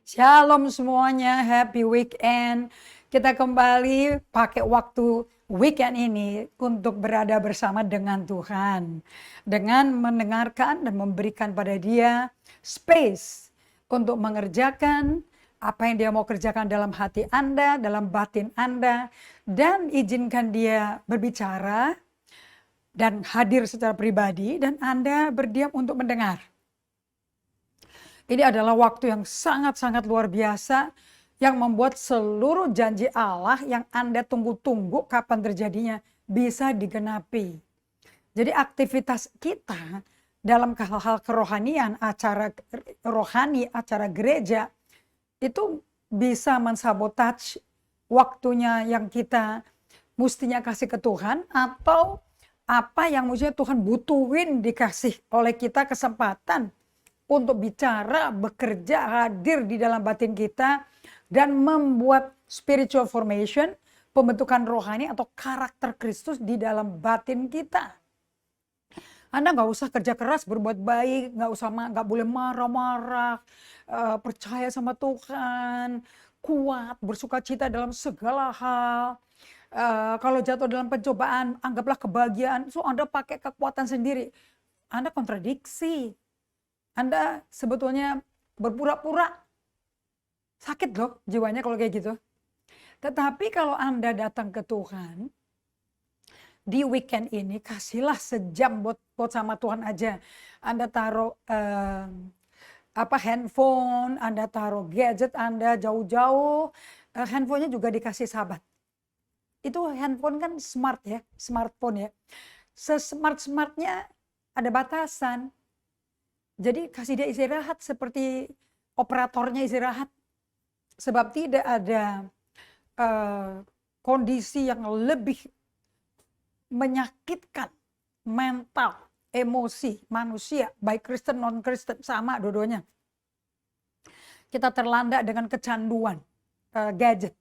Shalom semuanya, happy weekend. Kita kembali pakai waktu weekend ini untuk berada bersama dengan Tuhan. Dengan mendengarkan dan memberikan pada Dia space untuk mengerjakan apa yang Dia mau kerjakan dalam hati Anda, dalam batin Anda. Dan izinkan Dia berbicara dan hadir secara pribadi dan Anda berdiam untuk mendengar. Ini adalah waktu yang sangat-sangat luar biasa yang membuat seluruh janji Allah yang Anda tunggu-tunggu kapan terjadinya bisa digenapi. Jadi aktivitas kita dalam hal-hal kerohanian, acara rohani, acara gereja itu bisa mensabotage waktunya yang kita mestinya kasih ke Tuhan, atau apa yang mestinya Tuhan butuhin dikasih oleh kita kesempatan untuk bicara, bekerja, hadir di dalam batin kita, dan membuat spiritual formation, pembentukan rohani atau karakter Kristus di dalam batin kita. Anda nggak usah kerja keras, berbuat baik, nggak boleh marah-marah, percaya sama Tuhan, kuat, bersukacita dalam segala hal. Kalau jatuh dalam pencobaan, anggaplah kebahagiaan. So Anda pakai kekuatan sendiri, Anda kontradiksi. Anda sebetulnya berpura-pura sakit loh jiwanya kalau kayak gitu. Tetapi kalau Anda datang ke Tuhan di weekend ini, kasihlah sejam buat sama Tuhan aja. Anda taruh handphone, Anda taruh gadget Anda jauh-jauh, handphonenya juga dikasih sahabat. Itu handphone kan smart ya, smartphone ya. Sesmart-smartnya ada batasan. Jadi kasih dia istirahat seperti operatornya istirahat. Sebab tidak ada kondisi yang lebih menyakitkan mental, emosi manusia, baik Kristen non-Kristen, sama dua-duanya. Kita terlanda dengan kecanduan gadget.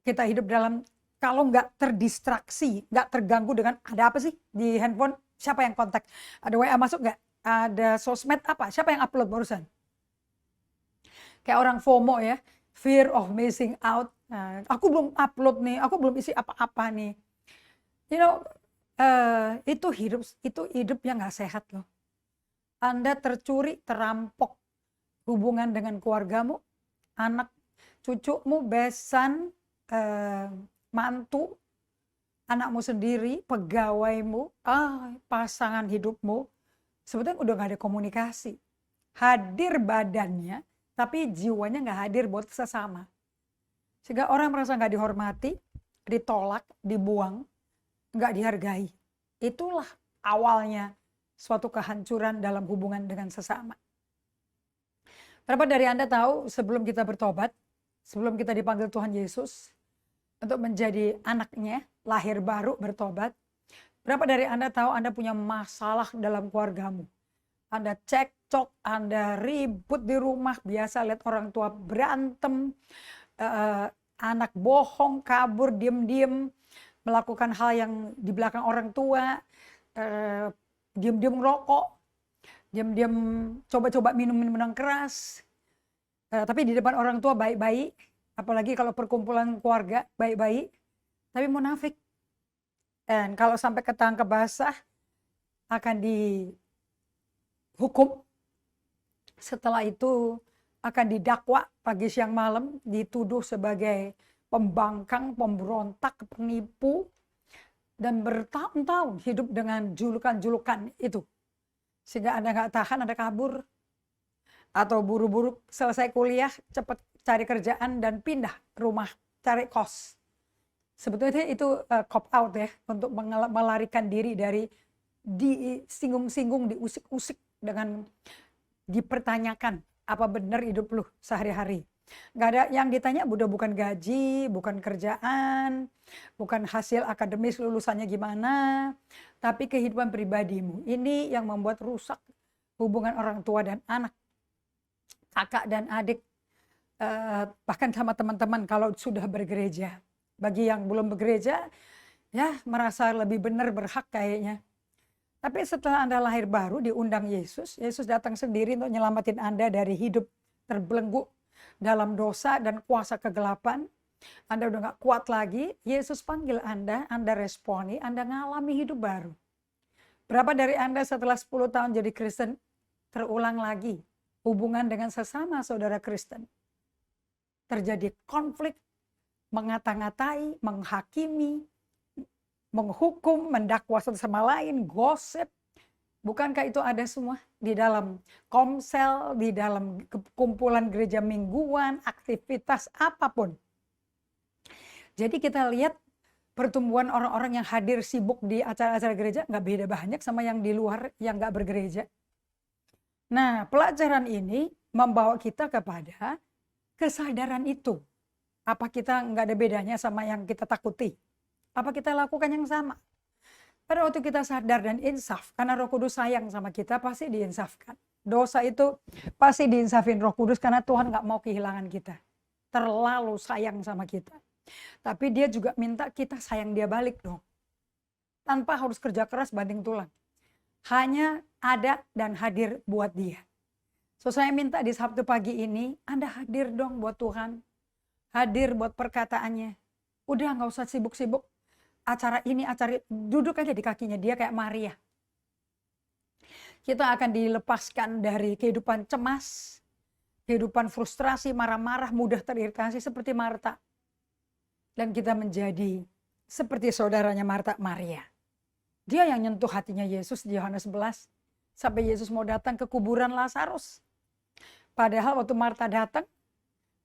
Kita hidup dalam, kalau nggak terdistraksi, nggak terganggu dengan ada apa sih di handphone, siapa yang kontak, ada WA masuk nggak? Ada sosmed apa? Siapa yang upload barusan? Kayak orang FOMO ya, fear of missing out. Nah, aku belum upload nih, aku belum isi apa-apa nih. Itu hidup yang nggak sehat loh. Anda tercuri, terampok hubungan dengan keluargamu, anak cucumu, besan, mantu, anakmu sendiri, pegawaimu, pasangan hidupmu. Sebetulnya udah gak ada komunikasi. Hadir badannya, tapi jiwanya gak hadir buat sesama. Sehingga orang merasa gak dihormati, ditolak, dibuang, gak dihargai. Itulah awalnya suatu kehancuran dalam hubungan dengan sesama. Berapa dari Anda tahu sebelum kita bertobat, sebelum kita dipanggil Tuhan Yesus untuk menjadi anaknya, lahir baru, bertobat, berapa dari Anda tahu Anda punya masalah dalam keluargamu? Anda cekcok, Anda ribut di rumah, biasa lihat orang tua berantem, anak bohong, kabur, diem-diem, melakukan hal yang di belakang orang tua, diem-diem ngerokok, diem-diem coba-coba minum-minuman keras, tapi di depan orang tua baik-baik, apalagi kalau perkumpulan keluarga baik-baik, tapi munafik. Dan kalau sampai ketangkep basah akan dihukum. Setelah itu akan didakwa pagi siang malam, dituduh sebagai pembangkang, pemberontak, penipu, dan bertahun-tahun hidup dengan julukan-julukan itu. Sehingga Anda nggak tahan, Anda kabur. Atau buru-buru selesai kuliah, cepat cari kerjaan dan pindah rumah, cari kos. Sebetulnya itu cop out ya, untuk melarikan diri dari disinggung-singgung, diusik-usik dengan dipertanyakan apa benar hidup lu sehari-hari. Gak ada yang ditanya, udah bukan gaji, bukan kerjaan, bukan hasil akademis lulusannya gimana, tapi kehidupan pribadimu. Ini yang membuat rusak hubungan orang tua dan anak, kakak dan adik, bahkan sama teman-teman kalau sudah bergereja. Bagi yang belum bergereja, ya merasa lebih benar, berhak kayaknya. Tapi setelah Anda lahir baru, diundang Yesus, Yesus datang sendiri untuk nyelamatin Anda dari hidup terbelenggu dalam dosa dan kuasa kegelapan, Anda udah gak kuat lagi, Yesus panggil Anda responi, Anda ngalami hidup baru. Berapa dari Anda setelah 10 tahun jadi Kristen, terulang lagi hubungan dengan sesama saudara Kristen. Terjadi konflik, mengata-ngatai, menghakimi, menghukum, mendakwa satu sama lain, gosip. Bukankah itu ada semua di dalam komsel, di dalam kumpulan gereja mingguan, aktivitas apapun. Jadi kita lihat pertumbuhan orang-orang yang hadir sibuk di acara-acara gereja nggak beda banyak sama yang di luar yang nggak bergereja. Nah, pelajaran ini membawa kita kepada kesadaran itu. Apa kita nggak ada bedanya sama yang kita takuti? Apa kita lakukan yang sama? Pada waktu kita sadar dan insaf, karena Roh Kudus sayang sama kita, pasti diinsafkan. Dosa itu pasti diinsafin Roh Kudus karena Tuhan nggak mau kehilangan kita. Terlalu sayang sama kita. Tapi dia juga minta kita sayang dia balik dong. Tanpa harus kerja keras banting tulang. Hanya ada dan hadir buat dia. So saya minta di Sabtu pagi ini, Anda hadir dong buat Tuhan. Hadir buat perkataannya. Udah nggak usah sibuk-sibuk. Acara ini, duduk aja di kakinya dia kayak Maria. Kita akan dilepaskan dari kehidupan cemas, kehidupan frustrasi, marah-marah, mudah teriritasi seperti Marta. Dan kita menjadi seperti saudaranya Marta, Maria. Dia yang nyentuh hatinya Yesus di Yohanes 11. Sampai Yesus mau datang ke kuburan Lazarus. Padahal waktu Marta datang,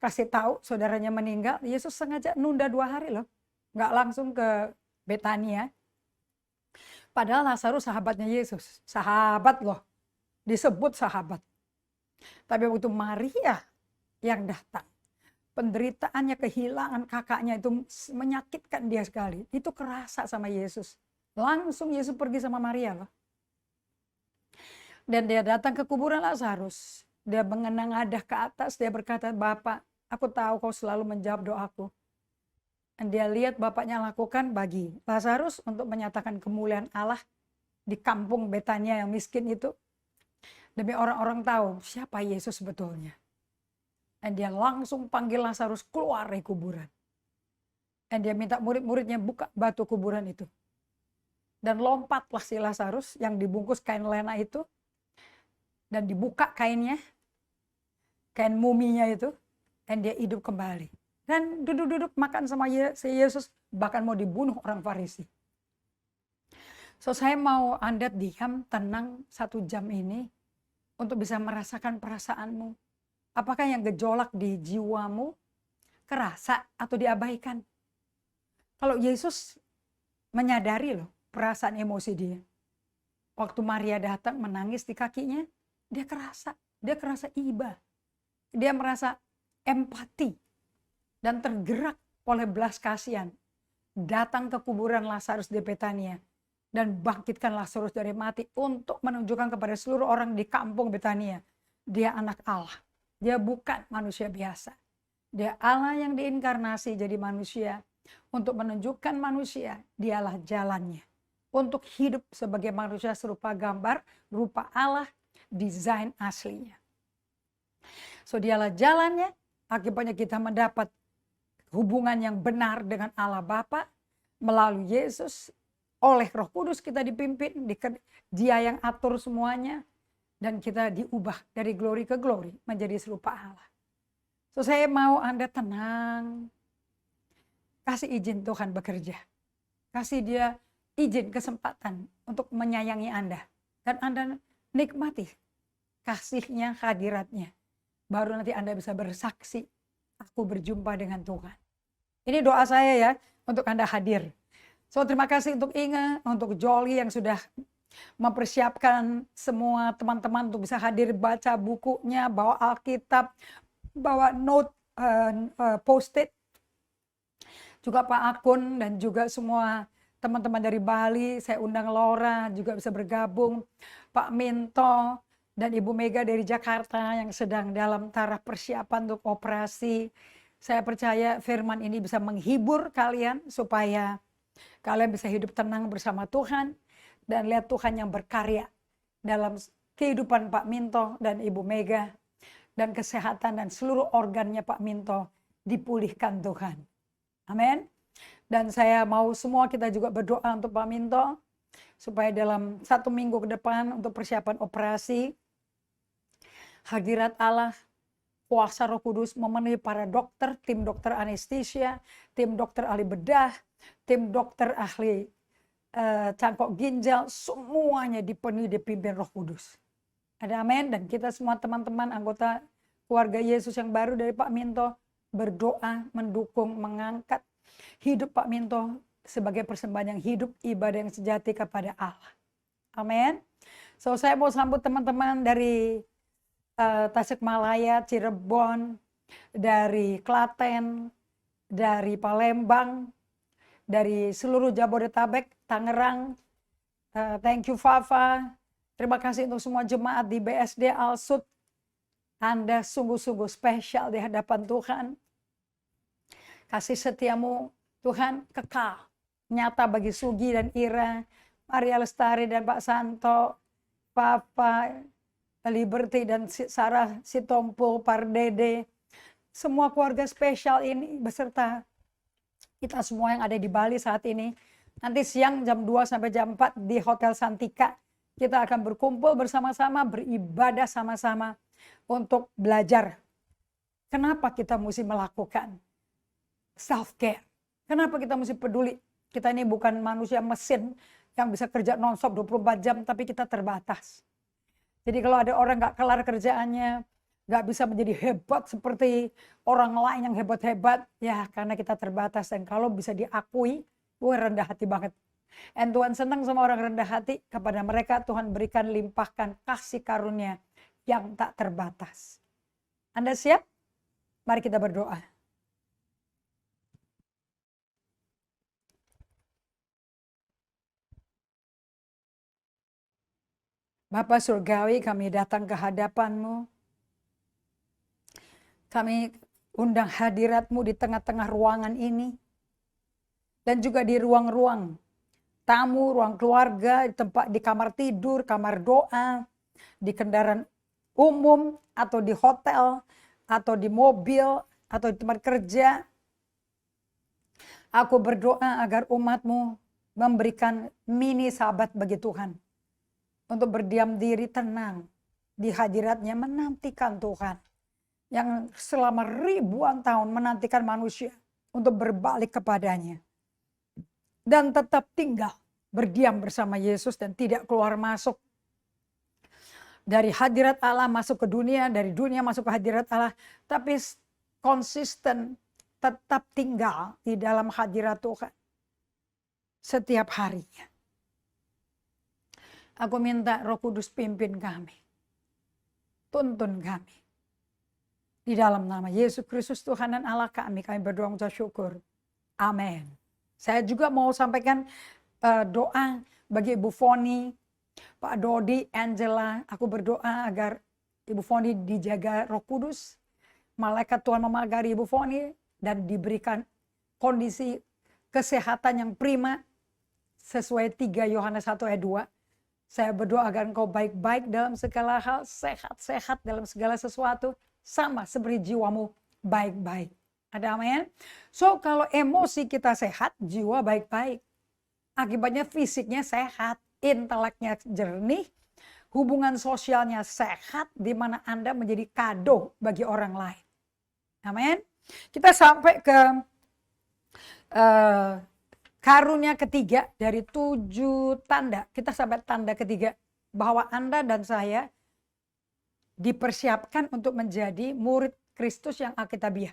kasih tahu saudaranya meninggal, Yesus sengaja nunda 2 hari loh. Nggak langsung ke Betania. Padahal Lazarus sahabatnya Yesus. Sahabat loh. Disebut sahabat. Tapi waktu Maria yang datang. Penderitaannya, kehilangan kakaknya itu menyakitkan dia sekali. Itu kerasa sama Yesus. Langsung Yesus pergi sama Maria loh. Dan dia datang ke kuburan Lazarus. Dia mengenang adah ke atas. Dia berkata, Bapak, aku tahu kau selalu menjawab doaku. Dan dia lihat bapaknya lakukan bagi Lazarus untuk menyatakan kemuliaan Allah di kampung Betania yang miskin itu. Demi orang-orang tahu siapa Yesus sebetulnya. Dan dia langsung panggil Lazarus keluar dari kuburan. Dan dia minta murid-muridnya buka batu kuburan itu. Dan lompatlah si Lazarus yang dibungkus kain lena itu. Dan dibuka kainnya. Kain muminya itu. Dan dia hidup kembali. Dan duduk-duduk makan sama Yesus, bahkan mau dibunuh orang Farisi. So saya mau Anda diam, tenang 1 jam ini untuk bisa merasakan perasaanmu. Apakah yang gejolak di jiwamu kerasa atau diabaikan? Kalau Yesus menyadari loh perasaan emosi dia. Waktu Maria datang menangis di kakinya, dia kerasa iba. Dia merasa empati. Dan tergerak oleh belas kasihan. Datang ke kuburan Lazarus di Betania. Dan bangkitkan Lazarus dari mati. Untuk menunjukkan kepada seluruh orang di kampung Betania. Dia anak Allah. Dia bukan manusia biasa. Dia Allah yang diinkarnasi jadi manusia. Untuk menunjukkan manusia. Dialah jalannya. Untuk hidup sebagai manusia serupa gambar. Rupa Allah. Desain aslinya. So dialah jalannya. Akibatnya kita mendapat hubungan yang benar dengan Allah Bapa melalui Yesus. Oleh Roh Kudus kita dipimpin, dia yang atur semuanya. Dan kita diubah dari glory ke glory menjadi serupa Allah. So saya mau Anda tenang. Kasih izin Tuhan bekerja. Kasih dia izin, kesempatan untuk menyayangi Anda. Dan Anda nikmati kasihnya, hadiratnya. Baru nanti Anda bisa bersaksi. Aku berjumpa dengan Tuhan. Ini doa saya ya untuk Anda hadir. So terima kasih untuk Inge, untuk Jolly yang sudah mempersiapkan semua teman-teman untuk bisa hadir baca bukunya, bawa Alkitab, bawa note, post-it. Juga Pak Akun dan juga semua teman-teman dari Bali, saya undang Laura juga bisa bergabung. Pak Minto dan Ibu Mega dari Jakarta yang sedang dalam taraf persiapan untuk operasi. Saya percaya firman ini bisa menghibur kalian supaya kalian bisa hidup tenang bersama Tuhan dan lihat Tuhan yang berkarya dalam kehidupan Pak Minto dan Ibu Mega dan kesehatan dan seluruh organnya Pak Minto dipulihkan Tuhan. Amin. Dan saya mau semua kita juga berdoa untuk Pak Minto supaya dalam 1 minggu ke depan untuk persiapan operasi, hadirat Allah, kuasa Roh Kudus memenuhi para dokter, tim dokter anestesia, tim dokter ahli bedah, tim dokter ahli cangkok ginjal, semuanya dipenuhi dipimpin Roh Kudus. Ada amin. Dan kita semua teman-teman anggota keluarga Yesus yang baru dari Pak Minto berdoa, mendukung, mengangkat hidup Pak Minto sebagai persembahan yang hidup, ibadah yang sejati kepada Allah. Amin. So saya mau sambut teman-teman dari Tasikmalaya, Cirebon, dari Klaten, dari Palembang, dari seluruh Jabodetabek, Tangerang. Thank you Fafa. Terima kasih untuk semua jemaat di BSD Al-Sud. Anda sungguh-sungguh spesial di hadapan Tuhan. Kasih setiamu Tuhan kekal, nyata bagi Sugi dan Ira, Maria Lestari dan Pak Santo, Papa, Liberty dan Sarah Sitompul, Pardede, semua keluarga spesial ini beserta kita semua yang ada di Bali saat ini. Nanti siang jam 2 sampai jam 4 di Hotel Santika kita akan berkumpul bersama-sama, beribadah sama-sama untuk belajar. Kenapa kita mesti melakukan self-care? Kenapa kita mesti peduli? Kita ini bukan manusia mesin yang bisa kerja non-stop 24 jam, tapi kita terbatas. Jadi kalau ada orang gak kelar kerjaannya, gak bisa menjadi hebat seperti orang lain yang hebat-hebat, ya karena kita terbatas. Dan kalau bisa diakui, gue rendah hati banget. Dan Tuhan senang sama orang rendah hati, kepada mereka Tuhan berikan limpahkan kasih karunia yang tak terbatas. Anda siap? Mari kita berdoa. Bapa Surgawi, kami datang ke hadapan-Mu. Kami undang hadirat-Mu di tengah-tengah ruangan ini. Dan juga di ruang-ruang tamu, ruang keluarga, di tempat di kamar tidur, kamar doa, di kendaraan umum, atau di hotel, atau di mobil, atau di tempat kerja. Aku berdoa agar umat-Mu memberikan mini sabat bagi Tuhan. Untuk berdiam diri tenang di hadirat-Nya, menantikan Tuhan. Yang selama ribuan tahun menantikan manusia untuk berbalik kepadanya. Dan tetap tinggal berdiam bersama Yesus dan tidak keluar masuk. Dari hadirat Allah masuk ke dunia, dari dunia masuk ke hadirat Allah. Tapi konsisten tetap tinggal di dalam hadirat Tuhan. Setiap harinya. Aku minta Roh Kudus pimpin kami. Tuntun kami. Di dalam nama Yesus Kristus Tuhan dan Allah kami berdoa mengucap syukur. Amin. Saya juga mau sampaikan doa bagi Ibu Foni, Pak Dodi, Angela. Aku berdoa agar Ibu Foni dijaga Roh Kudus. Malaikat Tuhan memagari Ibu Foni dan diberikan kondisi kesehatan yang prima sesuai 3 Yohanes 1 ayat 2. Saya berdoa agar engkau baik-baik dalam segala hal, sehat-sehat dalam segala sesuatu, sama seperti jiwamu baik-baik. Ada amin? So kalau emosi kita sehat, jiwa baik-baik. Akibatnya fisiknya sehat, inteleknya jernih, hubungan sosialnya sehat, di mana Anda menjadi kado bagi orang lain. Amin? Kita sampai ke karunia ketiga dari 7 tanda. Kita sampai tanda ketiga. Bahwa Anda dan saya dipersiapkan untuk menjadi murid Kristus yang alkitabiah.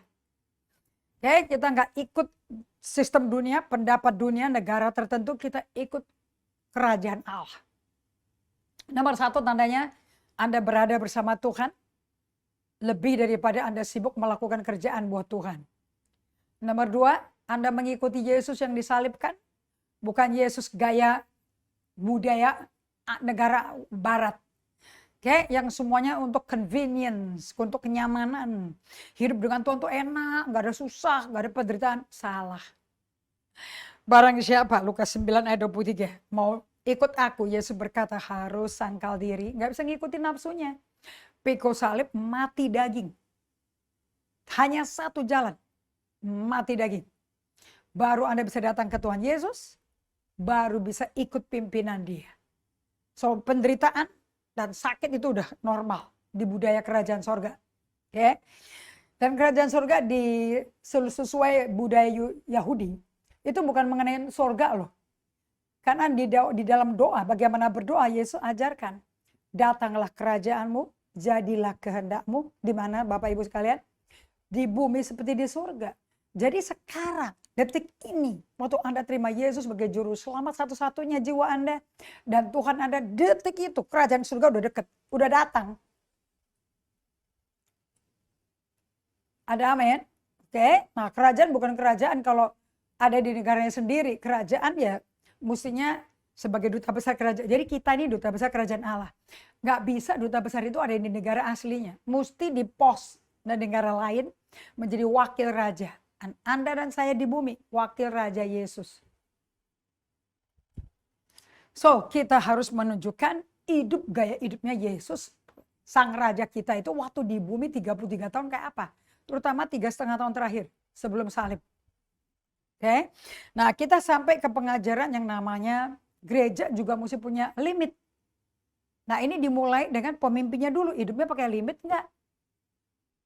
Oke, kita nggak ikut sistem dunia, pendapat dunia, negara tertentu. Kita ikut kerajaan Allah. Nomor 1 tandanya Anda berada bersama Tuhan. Lebih daripada Anda sibuk melakukan kerjaan buat Tuhan. Nomor 2, Anda mengikuti Yesus yang disalibkan, bukan Yesus gaya budaya negara barat. Oke, yang semuanya untuk convenience, untuk kenyamanan. Hidup dengan Tuhan tuh enak, gak ada susah, gak ada penderitaan. Salah. Barang siapa, Lukas 9 ayat 23, mau ikut aku, Yesus berkata harus sangkal diri. Gak bisa ngikutin nafsunya. pikul salib, mati daging. Hanya satu jalan, mati daging. Baru Anda bisa datang ke Tuhan Yesus, baru bisa ikut pimpinan Dia. So, penderitaan dan sakit itu udah normal di budaya kerajaan sorga. Oke? Dan kerajaan sorga sesuai budaya Yahudi, itu bukan mengenai sorga loh. Karena di dalam doa, bagaimana berdoa, Yesus ajarkan. Datanglah kerajaanmu, jadilah kehendakmu. Di mana Bapak Ibu sekalian? Di bumi seperti di surga. Jadi sekarang, detik ini, waktu Anda terima Yesus sebagai juru selamat satu-satunya jiwa Anda. Dan Tuhan Anda, detik itu kerajaan surga udah deket, udah datang. Ada amin? Oke, nah kerajaan bukan kerajaan kalau ada di negaranya sendiri. Kerajaan ya mestinya sebagai duta besar kerajaan. Jadi kita ini duta besar kerajaan Allah. Nggak bisa duta besar itu ada di negara aslinya. Mesti di pos dan negara lain menjadi wakil raja. Anda dan saya di bumi, wakil raja Yesus. So, kita harus menunjukkan gaya hidupnya Yesus. Sang raja kita itu waktu di bumi 33 tahun kayak apa? Terutama 3,5 tahun terakhir sebelum salib. Oke. Nah, kita sampai ke pengajaran yang namanya gereja juga mesti punya limit. Nah, ini dimulai dengan pemimpinnya dulu. Hidupnya pakai limit enggak?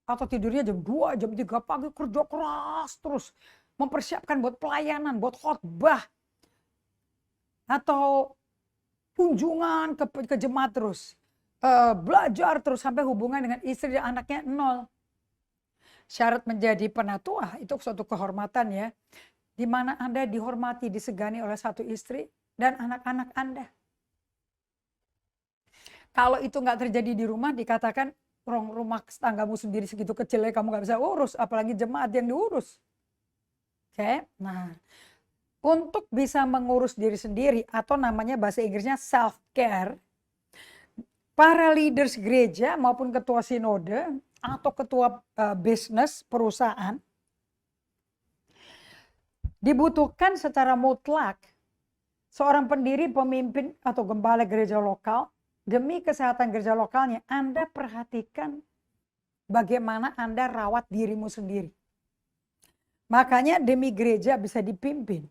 Atau tidurnya jam 2, jam 3 pagi kerja keras terus. Mempersiapkan buat pelayanan, buat khotbah. Atau kunjungan ke jemaat terus. Belajar terus sampai hubungan dengan istri dan anaknya nol. Syarat menjadi penatua itu suatu kehormatan ya. Di mana Anda dihormati, disegani oleh satu istri dan anak-anak Anda. Kalau itu nggak terjadi di rumah, dikatakan rumah tanggamu sendiri segitu kecil ya kamu nggak bisa urus, apalagi jemaat yang diurus. Oke, nah untuk bisa mengurus diri sendiri atau namanya bahasa Inggrisnya self care, para leaders gereja maupun ketua sinode atau ketua bisnis perusahaan dibutuhkan secara mutlak seorang pendiri, pemimpin atau gembala gereja lokal. Demi kesehatan gereja lokalnya, Anda perhatikan bagaimana Anda rawat dirimu sendiri. Makanya demi gereja bisa dipimpin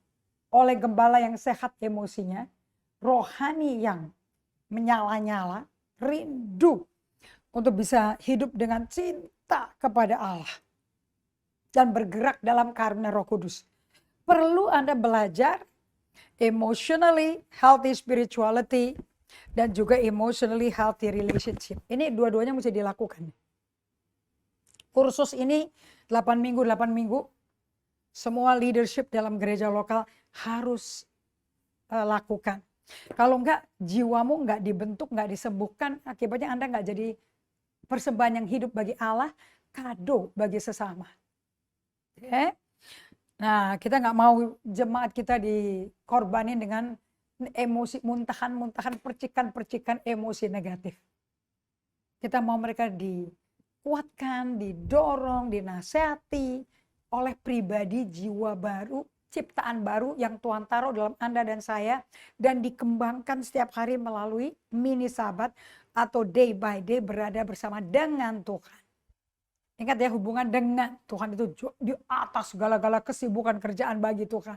oleh gembala yang sehat emosinya, rohani yang menyala-nyala, rindu untuk bisa hidup dengan cinta kepada Allah. Dan bergerak dalam karunia Roh Kudus. Perlu Anda belajar emotionally healthy spirituality dan juga emotionally healthy relationship. Ini dua-duanya mesti dilakukan. Kursus ini 8 minggu. Semua leadership dalam gereja lokal harus lakukan. Kalau enggak, jiwamu enggak dibentuk, enggak disembuhkan, akibatnya Anda enggak jadi persembahan yang hidup bagi Allah, kado bagi sesama. Oke? Nah, kita enggak mau jemaat kita dikorbanin dengan emosi, muntahan-muntahan, percikan-percikan emosi negatif. Kita mau mereka dikuatkan, didorong, dinasehati oleh pribadi jiwa baru, ciptaan baru yang Tuhan taruh dalam Anda dan saya, dan dikembangkan setiap hari melalui mini sabat atau day by day berada bersama dengan Tuhan. Ingat ya, hubungan dengan Tuhan itu di atas segala-gala kesibukan kerjaan bagi Tuhan.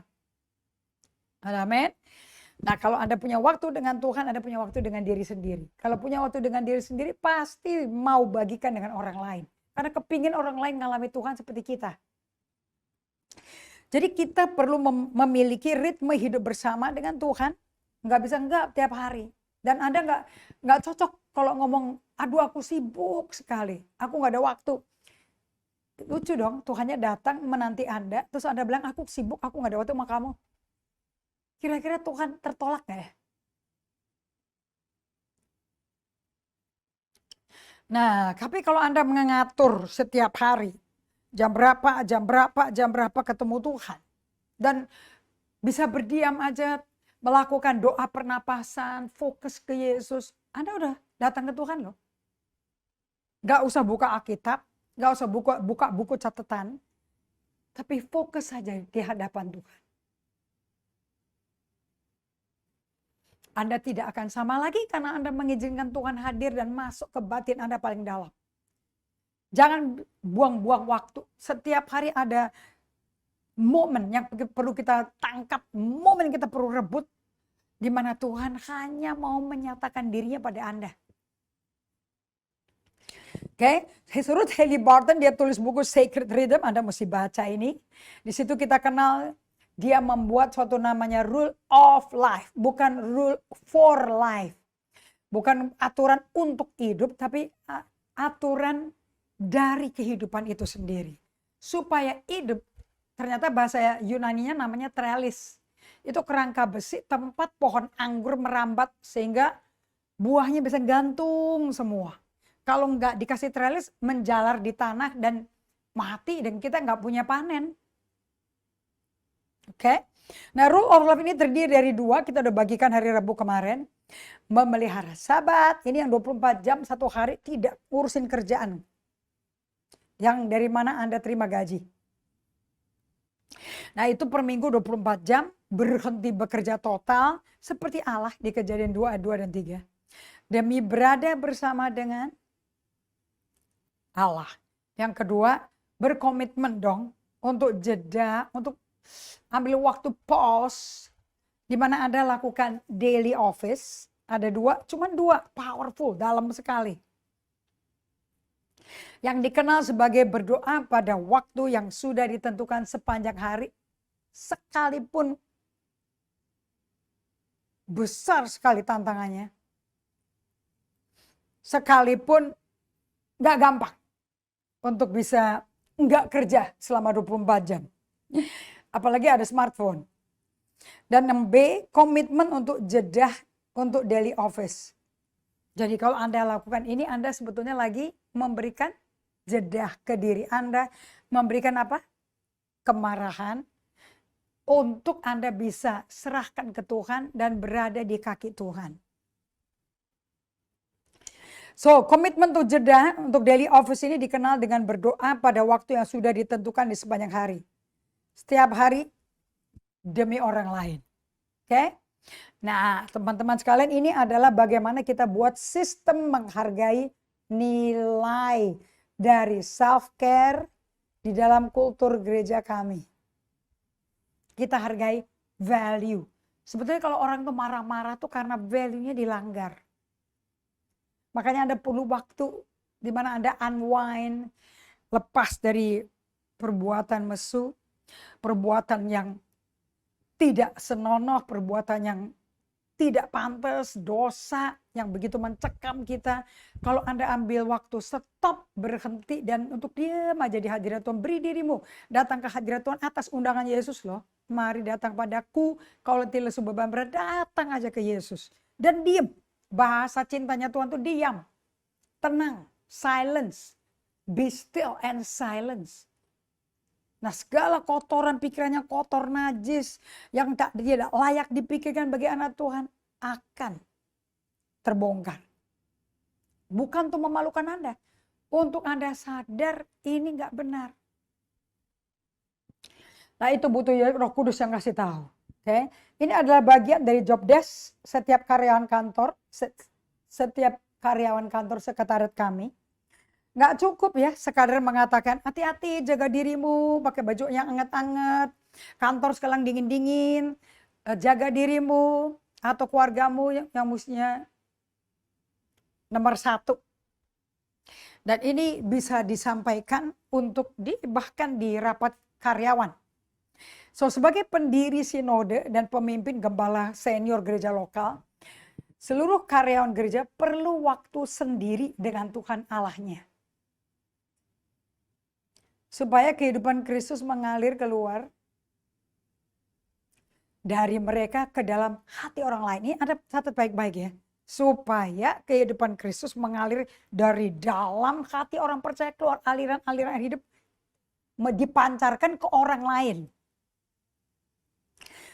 Amin. Nah, kalau Anda punya waktu dengan Tuhan, Anda punya waktu dengan diri sendiri. Kalau punya waktu dengan diri sendiri, pasti mau bagikan dengan orang lain. Karena kepingin orang lain ngalami Tuhan seperti kita. Jadi kita perlu memiliki ritme hidup bersama dengan Tuhan. Nggak bisa enggak tiap hari. Dan Anda nggak cocok kalau ngomong, aduh aku sibuk sekali, aku nggak ada waktu. Lucu dong, Tuhannya datang menanti Anda, terus Anda bilang, aku sibuk, aku nggak ada waktu sama kamu. Kira-kira Tuhan tertolak gak ya? Nah, tapi kalau Anda mengatur setiap hari, jam berapa ketemu Tuhan. Dan bisa berdiam aja, melakukan doa pernapasan, fokus ke Yesus. Anda udah datang ke Tuhan loh. Gak usah buka Alkitab, gak usah buka buku catatan. Tapi fokus saja di hadapan Tuhan. Anda tidak akan sama lagi karena Anda mengizinkan Tuhan hadir dan masuk ke batin Anda paling dalam. Jangan buang-buang waktu. Setiap hari ada momen yang perlu kita tangkap, momen yang kita perlu rebut, di mana Tuhan hanya mau menyatakan dirinya pada Anda. Oke, menurut Haley Barton dia tulis buku Sacred Rhythm, Anda mesti baca ini. Di situ kita kenal dia membuat suatu namanya rule of life, bukan rule for life. Bukan aturan untuk hidup, tapi aturan dari kehidupan itu sendiri. Supaya hidup, ternyata bahasa Yunaninya namanya trellis. Itu kerangka besi tempat pohon anggur merambat sehingga buahnya bisa gantung semua. Kalau nggak dikasih trellis, menjalar di tanah dan mati dan kita nggak punya panen. Oke. Nah, rule of life ini terdiri dari 2, kita udah bagikan hari Rabu kemarin. Memelihara Sabat, ini yang 24 jam satu hari tidak ngurusin kerjaan. Yang dari mana Anda terima gaji. Nah, itu per minggu 24 jam berhenti bekerja total seperti Allah di Kejadian 2 ayat 2 dan 3. Demi berada bersama dengan Allah. Yang kedua, berkomitmen dong untuk jeda, untuk ambil waktu pause, di mana Anda lakukan daily office. Ada 2, cuman 2, powerful, dalam sekali. Yang dikenal sebagai berdoa pada waktu yang sudah ditentukan sepanjang hari, sekalipun besar sekali tantangannya, sekalipun gak gampang untuk bisa nggak kerja selama 24 jam. Apalagi ada smartphone. Dan yang B, komitmen untuk jeda untuk daily office. Jadi kalau Anda lakukan ini, Anda sebetulnya lagi memberikan jeda ke diri Anda. Memberikan apa? Kemarahan. Untuk Anda bisa serahkan ke Tuhan dan berada di kaki Tuhan. So, komitmen untuk jeda untuk daily office ini dikenal dengan berdoa pada waktu yang sudah ditentukan di sepanjang hari. Setiap hari demi orang lain. Oke? Nah, teman-teman sekalian, ini adalah bagaimana kita buat sistem menghargai nilai dari self-care di dalam kultur gereja kami. Kita hargai value. Sebetulnya kalau orang tuh marah-marah tuh karena value-nya dilanggar. Makanya Anda perlu waktu di mana Anda unwind, lepas dari perbuatan mesum, perbuatan yang tidak senonoh, perbuatan yang tidak pantas, dosa yang begitu mencekam kita. Kalau Anda ambil waktu, stop, berhenti, dan untuk diam aja di hadirat Tuhan, beri dirimu datang ke hadirat Tuhan atas undangan Yesus loh. Mari datang padaku, kalau letih lesu beban berat, datang aja ke Yesus. Dan diam. Bahasa cintanya Tuhan tuh diam, tenang, silence, be still and silence. Nah, segala kotoran pikirannya kotor, najis, yang tidak layak dipikirkan bagi anak Tuhan akan terbongkar. Bukan untuk memalukan Anda, untuk Anda sadar ini nggak benar. Nah, itu butuh Roh Kudus yang kasih tahu. Oke, ini adalah bagian dari job desk setiap karyawan kantor, setiap karyawan kantor sekretariat kami. Nggak cukup ya sekadar mengatakan hati-hati, jaga dirimu, pakai baju yang anget-anget, kantor sekarang dingin-dingin, jaga dirimu atau keluargamu yang mestinya nomor 1. Dan ini bisa disampaikan untuk bahkan di rapat karyawan. So, sebagai pendiri sinode dan pemimpin gembala senior gereja lokal, seluruh karyawan gereja perlu waktu sendiri dengan Tuhan Allahnya. Supaya kehidupan Kristus mengalir keluar dari mereka ke dalam hati orang lain. Ini ada catat baik-baik ya. Supaya kehidupan Kristus mengalir dari dalam hati orang percaya keluar aliran-aliran hidup dipancarkan ke orang lain.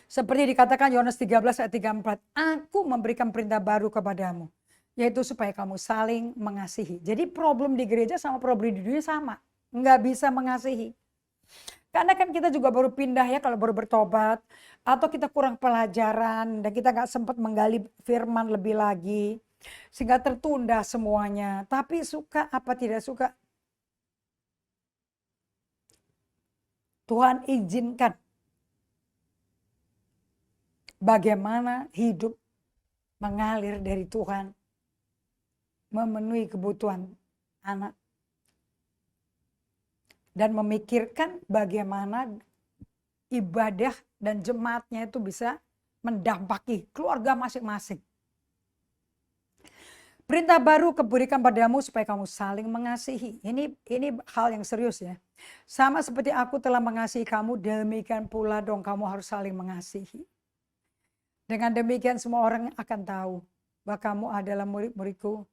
Seperti dikatakan Yohanes 13 ayat 34, aku memberikan perintah baru kepadamu, yaitu supaya kamu saling mengasihi. Jadi problem di gereja sama problem di dunia sama, nggak bisa mengasihi. Karena kan kita juga baru pindah ya kalau baru bertobat. Atau kita kurang pelajaran dan kita gak sempat menggali firman lebih lagi. Sehingga tertunda semuanya. Tapi suka apa tidak suka, Tuhan izinkan bagaimana hidup mengalir dari Tuhan. Memenuhi kebutuhan anak. Dan memikirkan bagaimana ibadah dan jemaatnya itu bisa mendampaki keluarga masing-masing. Perintah baru kuberikan padamu supaya kamu saling mengasihi. Ini hal yang serius ya. Sama seperti aku telah mengasihi kamu, demikian pula dong kamu harus saling mengasihi. Dengan demikian semua orang akan tahu bahwa kamu adalah murid-muridku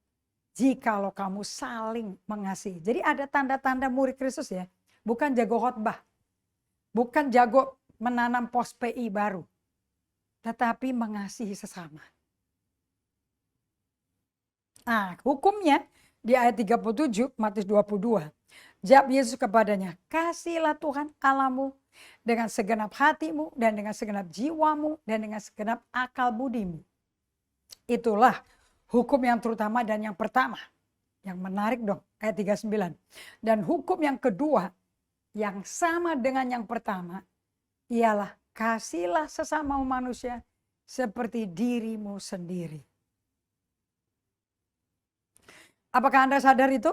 jikalau kamu saling mengasihi. Jadi ada tanda-tanda murid Kristus ya. Bukan jago khotbah. Bukan jago menanam pos PI baru. Tetapi mengasihi sesama. Nah, hukumnya di ayat 37 Matius 22. Jawab Yesus kepadanya, kasihlah Tuhan Allahmu dengan segenap hatimu dan dengan segenap jiwamu dan dengan segenap akal budimu. Itulah hukum yang terutama dan yang pertama. Yang menarik dong, ayat 39. Dan hukum yang kedua, yang sama dengan yang pertama, ialah kasihlah sesama manusia seperti dirimu sendiri. Apakah Anda sadar itu?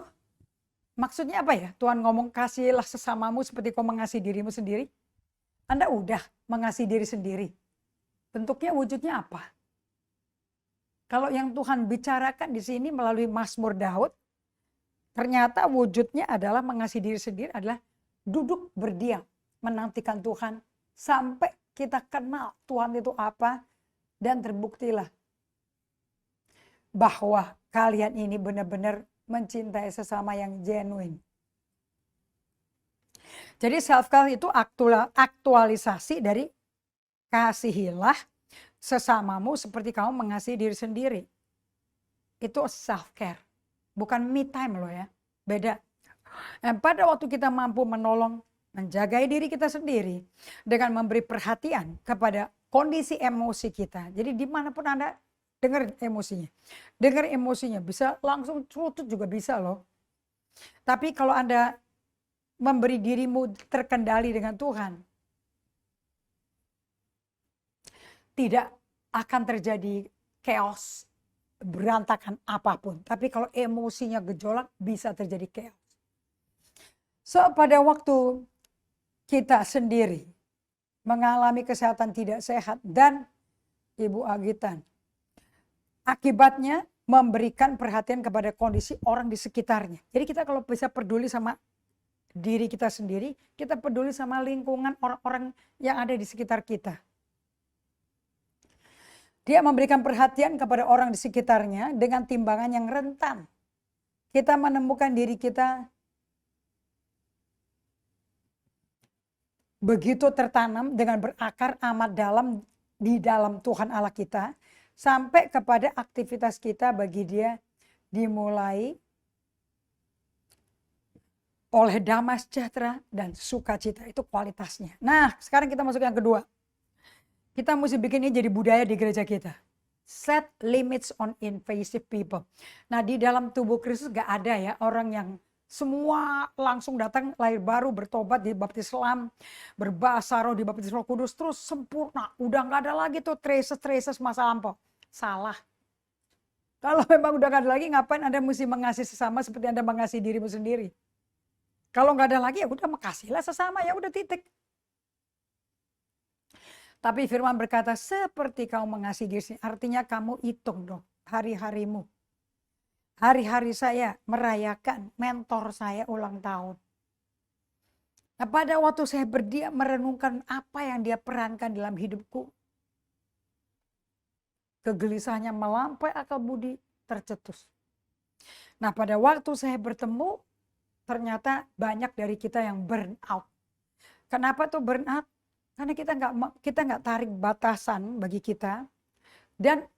Maksudnya apa ya? Tuhan ngomong kasihlah sesamamu seperti kau mengasihi dirimu sendiri. Anda udah mengasihi diri sendiri. Bentuknya, wujudnya apa? Kalau yang Tuhan bicarakan di sini melalui Mazmur Daud, ternyata wujudnya adalah mengasihi diri sendiri adalah duduk berdiam, menantikan Tuhan sampai kita kenal Tuhan itu apa dan terbuktilah bahwa kalian ini benar-benar mencintai sesama yang genuine. Jadi self-care itu aktualisasi dari kasihilah sesamamu seperti kamu mengasihi diri sendiri. Itu self-care. Bukan me time loh ya. Beda. Dan pada waktu kita mampu menolong, menjaga diri kita sendiri. Dengan memberi perhatian kepada kondisi emosi kita. Jadi dimanapun Anda dengar emosinya. Dengar emosinya. Bisa langsung celutut juga bisa loh. Tapi kalau Anda memberi dirimu terkendali dengan Tuhan, tidak akan terjadi chaos, berantakan apapun. Tapi kalau emosinya gejolak, bisa terjadi chaos. So, pada waktu kita sendiri mengalami kesehatan tidak sehat dan Ibu Agitan, akibatnya memberikan perhatian kepada kondisi orang di sekitarnya. Jadi kita kalau bisa peduli sama diri kita sendiri, kita peduli sama lingkungan orang-orang yang ada di sekitar kita. Dia memberikan perhatian kepada orang di sekitarnya dengan timbangan yang rentan. Kita menemukan diri kita begitu tertanam dengan berakar amat dalam di dalam Tuhan Allah kita. Sampai kepada aktivitas kita bagi Dia dimulai oleh damai sejahtera dan sukacita. Itu kualitasnya. Nah, sekarang kita masuk yang kedua. Kita mesti bikin ini jadi budaya di gereja kita. Set limits on invasive people. Nah, di dalam tubuh Kristus gak ada ya orang yang semua langsung datang lahir baru, bertobat, dibaptis Islam, berbahasa roh, dibaptis Roh Kudus, terus sempurna. Udah gak ada lagi tuh traces masa lampau. Salah. Kalau memang udah gak ada lagi, ngapain Anda mesti mengasihi sesama seperti Anda mengasihi dirimu sendiri? Kalau gak ada lagi, ya udah makasihlah sesama, ya udah titik. Tapi firman berkata, seperti kamu mengasihi diri sendiri. Artinya kamu hitung dong hari-harimu. Hari-hari saya merayakan mentor saya ulang tahun. Nah, pada waktu saya berdiam merenungkan apa yang dia perankan dalam hidupku. Kegelisahannya melampaui akal budi, tercetus. Nah, pada waktu saya bertemu, ternyata banyak dari kita yang burn out. Kenapa tuh burn out? Karena kita nggak tarik batasan bagi kita dan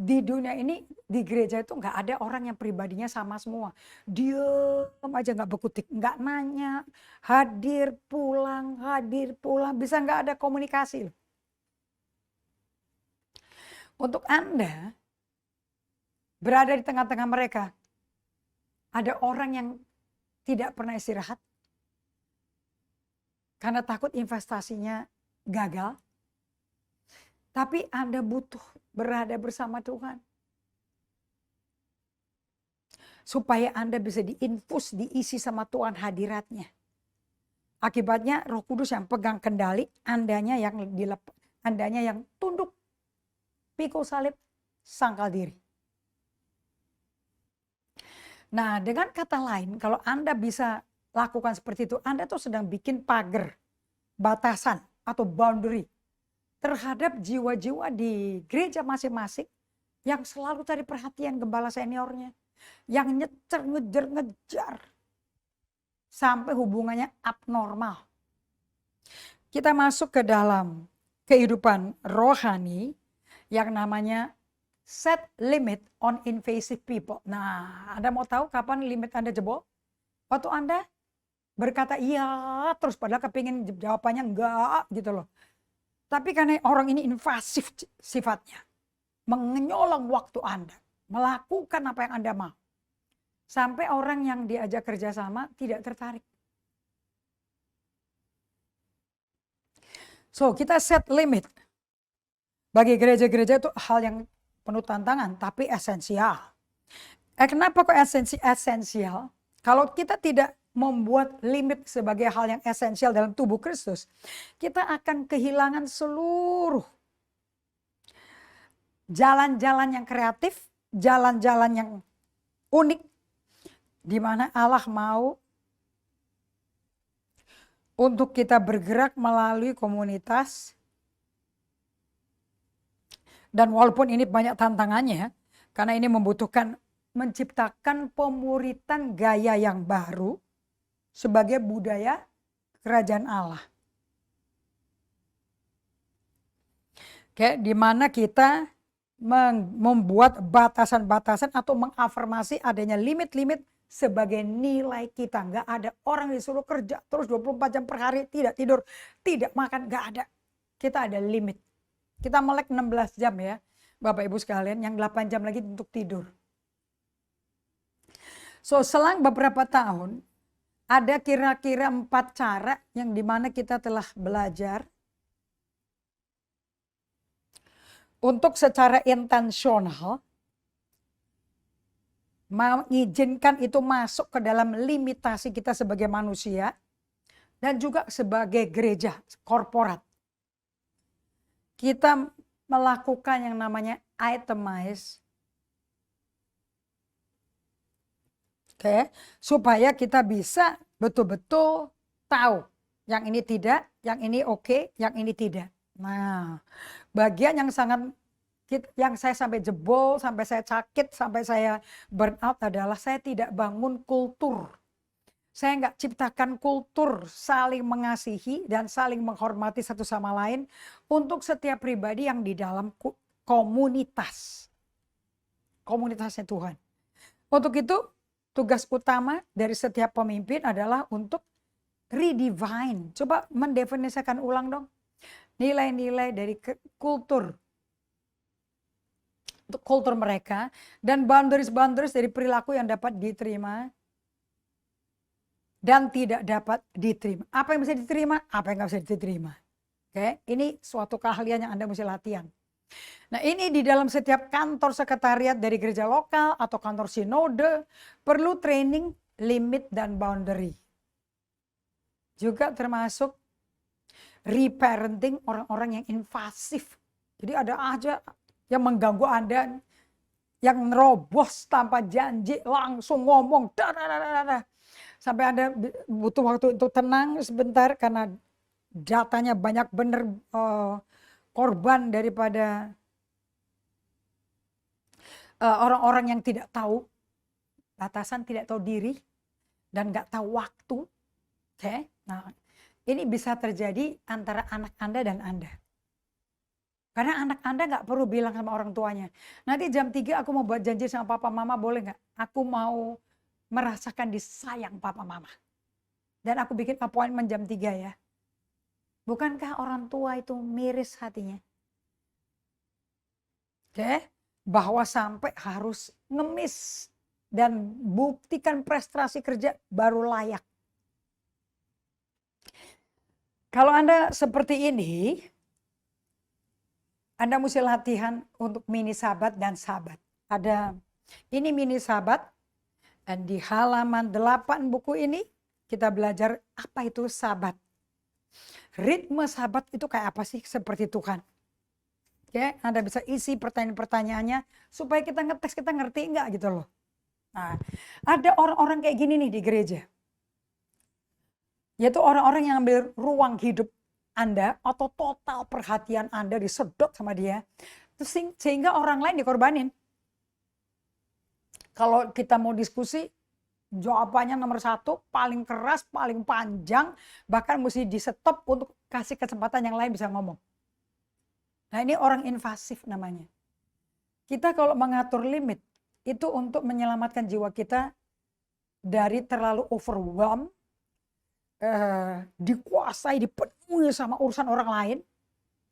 Di dunia ini, di gereja itu nggak ada orang yang pribadinya sama semua. Diem aja nggak berkutik, nggak nanya, hadir pulang, bisa nggak ada komunikasi loh. Untuk Anda berada di tengah-tengah mereka, ada orang yang tidak pernah istirahat karena takut investasinya gagal. Tapi Anda butuh berada bersama Tuhan. Supaya Anda bisa diinfus, diisi sama Tuhan hadiratnya. Akibatnya Roh Kudus yang pegang kendali, Andanya yang tunduk, pikul salib, sangkal diri. Nah, dengan kata lain, kalau Anda bisa lakukan seperti itu, Anda tuh sedang bikin pagar, batasan atau boundary terhadap jiwa-jiwa di gereja masing-masing yang selalu cari perhatian gembala seniornya, yang ngejar, sampai hubungannya abnormal. Kita masuk ke dalam kehidupan rohani yang namanya set limit on invasive people. Nah, Anda mau tahu kapan limit Anda jebol? Waktu Anda berkata iya terus padahal kepingin jawabannya enggak gitu loh. Tapi karena orang ini invasif sifatnya, menyolong waktu Anda, melakukan apa yang Anda mau. Sampai orang yang diajak kerjasama tidak tertarik. So, kita set limit. Bagi gereja-gereja itu hal yang penuh tantangan, tapi esensial. Kenapa kok esensial? Kalau kita tidak membuat limit sebagai hal yang esensial dalam tubuh Kristus, kita akan kehilangan seluruh jalan-jalan yang kreatif, jalan-jalan yang unik, di mana Allah mau untuk kita bergerak melalui komunitas. Dan walaupun ini banyak tantangannya, karena ini membutuhkan menciptakan pemuritan gaya yang baru sebagai budaya kerajaan Allah. Oke, di mana kita membuat batasan-batasan atau mengafirmasi adanya limit-limit sebagai nilai kita. Nggak ada orang disuruh kerja terus 24 jam per hari, tidak tidur, tidak makan, nggak ada. Kita ada limit. Kita melek 16 jam ya, Bapak Ibu sekalian, yang 8 jam lagi untuk tidur. So, selang beberapa tahun, ada kira-kira 4 cara yang dimana kita telah belajar untuk secara intensional mengizinkan itu masuk ke dalam limitasi kita sebagai manusia dan juga sebagai gereja korporat. Kita melakukan yang namanya itemize, supaya kita bisa betul-betul tahu yang ini tidak, yang ini oke, yang ini tidak. Nah, bagian yang saya sampai jebol, sampai saya sakit, sampai saya burn out adalah saya tidak bangun kultur. Saya nggak ciptakan kultur saling mengasihi dan saling menghormati satu sama lain untuk setiap pribadi yang di dalam komunitasnya Tuhan. Untuk itu tugas utama dari setiap pemimpin adalah untuk redefine. Coba mendefinisikan ulang dong nilai-nilai dari kultur mereka dan boundaries dari perilaku yang dapat diterima dan tidak dapat diterima. Apa yang bisa diterima, apa yang nggak bisa diterima. Ini suatu keahlian yang Anda mesti latihan. Nah, ini di dalam setiap kantor sekretariat dari gereja lokal atau kantor sinode perlu training limit dan boundary. Juga termasuk reparenting orang-orang yang invasif. Jadi ada aja yang mengganggu Anda, yang nerobos tanpa janji, langsung ngomong, sampai Anda butuh waktu untuk tenang sebentar karena datanya banyak benar korban daripada orang-orang yang tidak tahu batasan, tidak tahu diri, dan nggak tahu waktu. Nah, ini bisa terjadi antara anak Anda dan Anda. Karena anak Anda nggak perlu bilang sama orang tuanya, nanti jam 3 aku mau buat janji sama papa mama, boleh nggak? Aku mau merasakan disayang papa mama. Dan aku bikin appointment jam 3 ya. Bukankah orang tua itu miris hatinya? Oke, bahwa sampai harus ngemis dan buktikan prestasi kerja baru layak. Kalau Anda seperti ini, Anda mesti latihan untuk mini sahabat dan sahabat. Ini mini sahabat, dan di halaman 8 buku ini kita belajar apa itu sahabat. Ritme sahabat itu kayak apa sih seperti Tuhan. Oke, Anda bisa isi pertanyaan-pertanyaannya supaya kita ngetes, kita ngerti enggak gitu loh. Nah, ada orang-orang kayak gini nih di gereja. Yaitu orang-orang yang ambil ruang hidup Anda atau total perhatian Anda disedot sama dia. Sehingga orang lain dikorbanin. Kalau kita mau diskusi, jawabannya nomor 1, paling keras, paling panjang, bahkan mesti di stop untuk kasih kesempatan yang lain bisa ngomong. Nah ini orang invasif namanya. Kita kalau mengatur limit, itu untuk menyelamatkan jiwa kita dari terlalu overwhelmed, dikuasai, dipenuhi sama urusan orang lain,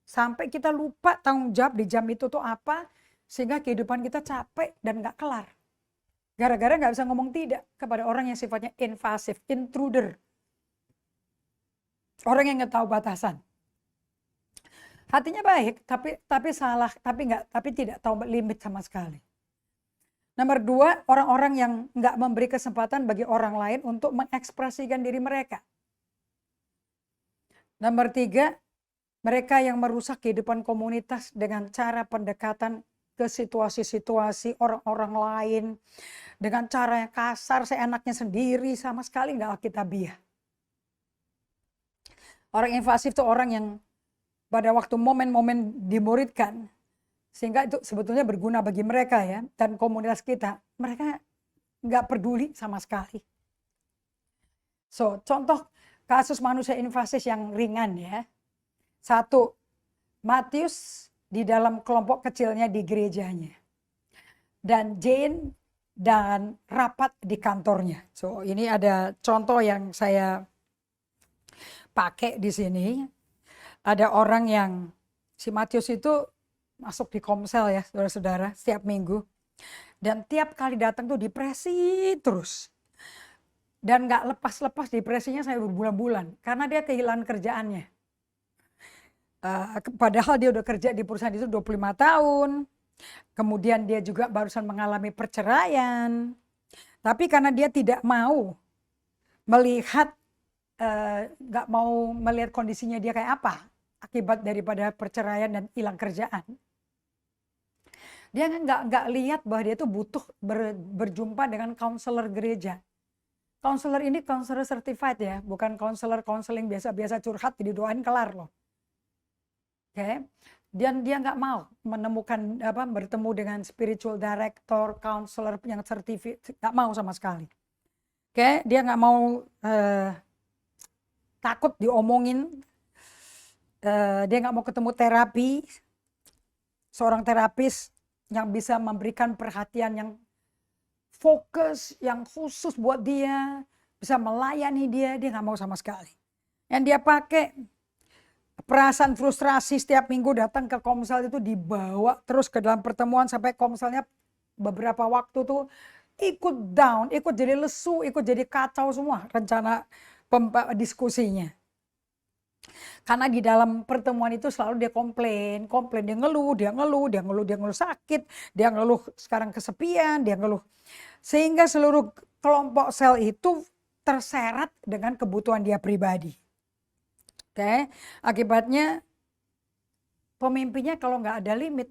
sampai kita lupa tanggung jawab di jam itu tuh apa, sehingga kehidupan kita capek dan gak kelar. Gara-gara gak bisa ngomong tidak kepada orang yang sifatnya invasif, intruder. Orang yang gak tahu batasan. Hatinya baik, tapi salah, tapi tidak tahu limit sama sekali. Nomor 2, orang-orang yang nggak memberi kesempatan bagi orang lain untuk mengekspresikan diri mereka. Nomor 3, mereka yang merusak kehidupan komunitas dengan cara pendekatan ke situasi-situasi orang-orang lain, dengan cara yang kasar, seenaknya sendiri, sama sekali nggak alkitabiah. Orang invasif itu orang yang pada waktu momen-momen dimuridkan, sehingga itu sebetulnya berguna bagi mereka ya, dan komunitas kita, mereka nggak peduli sama sekali. So, contoh kasus manusia invasif yang ringan ya. 1, Matius di dalam kelompok kecilnya di gerejanya. Dan Jane dan rapat di kantornya. So, ini ada contoh yang saya pakai di sini. Ada orang yang, si Matius itu masuk di Komsel ya saudara-saudara setiap minggu. Dan tiap kali datang tuh depresi terus. Dan gak lepas-lepas depresinya sampai berbulan-bulan. Karena dia kehilangan kerjaannya. Padahal dia udah kerja di perusahaan itu 25 tahun. Kemudian dia juga barusan mengalami perceraian. Tapi karena dia tidak mau melihat, gak mau melihat kondisinya dia kayak apa. Akibat daripada perceraian dan hilang kerjaan. Dia nggak lihat bahwa dia tuh butuh berjumpa dengan konselor gereja. Konselor ini konselor certified ya, bukan konseling biasa-biasa curhat didoain kelar loh. Oke. Dan dia nggak mau menemukan bertemu dengan spiritual director, konselor yang certified, nggak mau sama sekali. Oke, dia nggak mau, takut diomongin. Dia nggak mau ketemu terapi, seorang terapis yang bisa memberikan perhatian yang fokus, yang khusus buat dia, bisa melayani dia nggak mau sama sekali. Yang dia pakai perasaan frustrasi setiap minggu datang ke Komsel itu dibawa terus ke dalam pertemuan sampai Komselnya beberapa waktu tuh ikut down, ikut jadi lesu, ikut jadi kacau semua rencana diskusinya. Karena di dalam pertemuan itu selalu dia komplain, dia ngeluh sakit, dia ngeluh sekarang kesepian, dia ngeluh. Sehingga seluruh kelompok sel itu terseret dengan kebutuhan dia pribadi. Oke, akibatnya pemimpinnya kalau nggak ada limit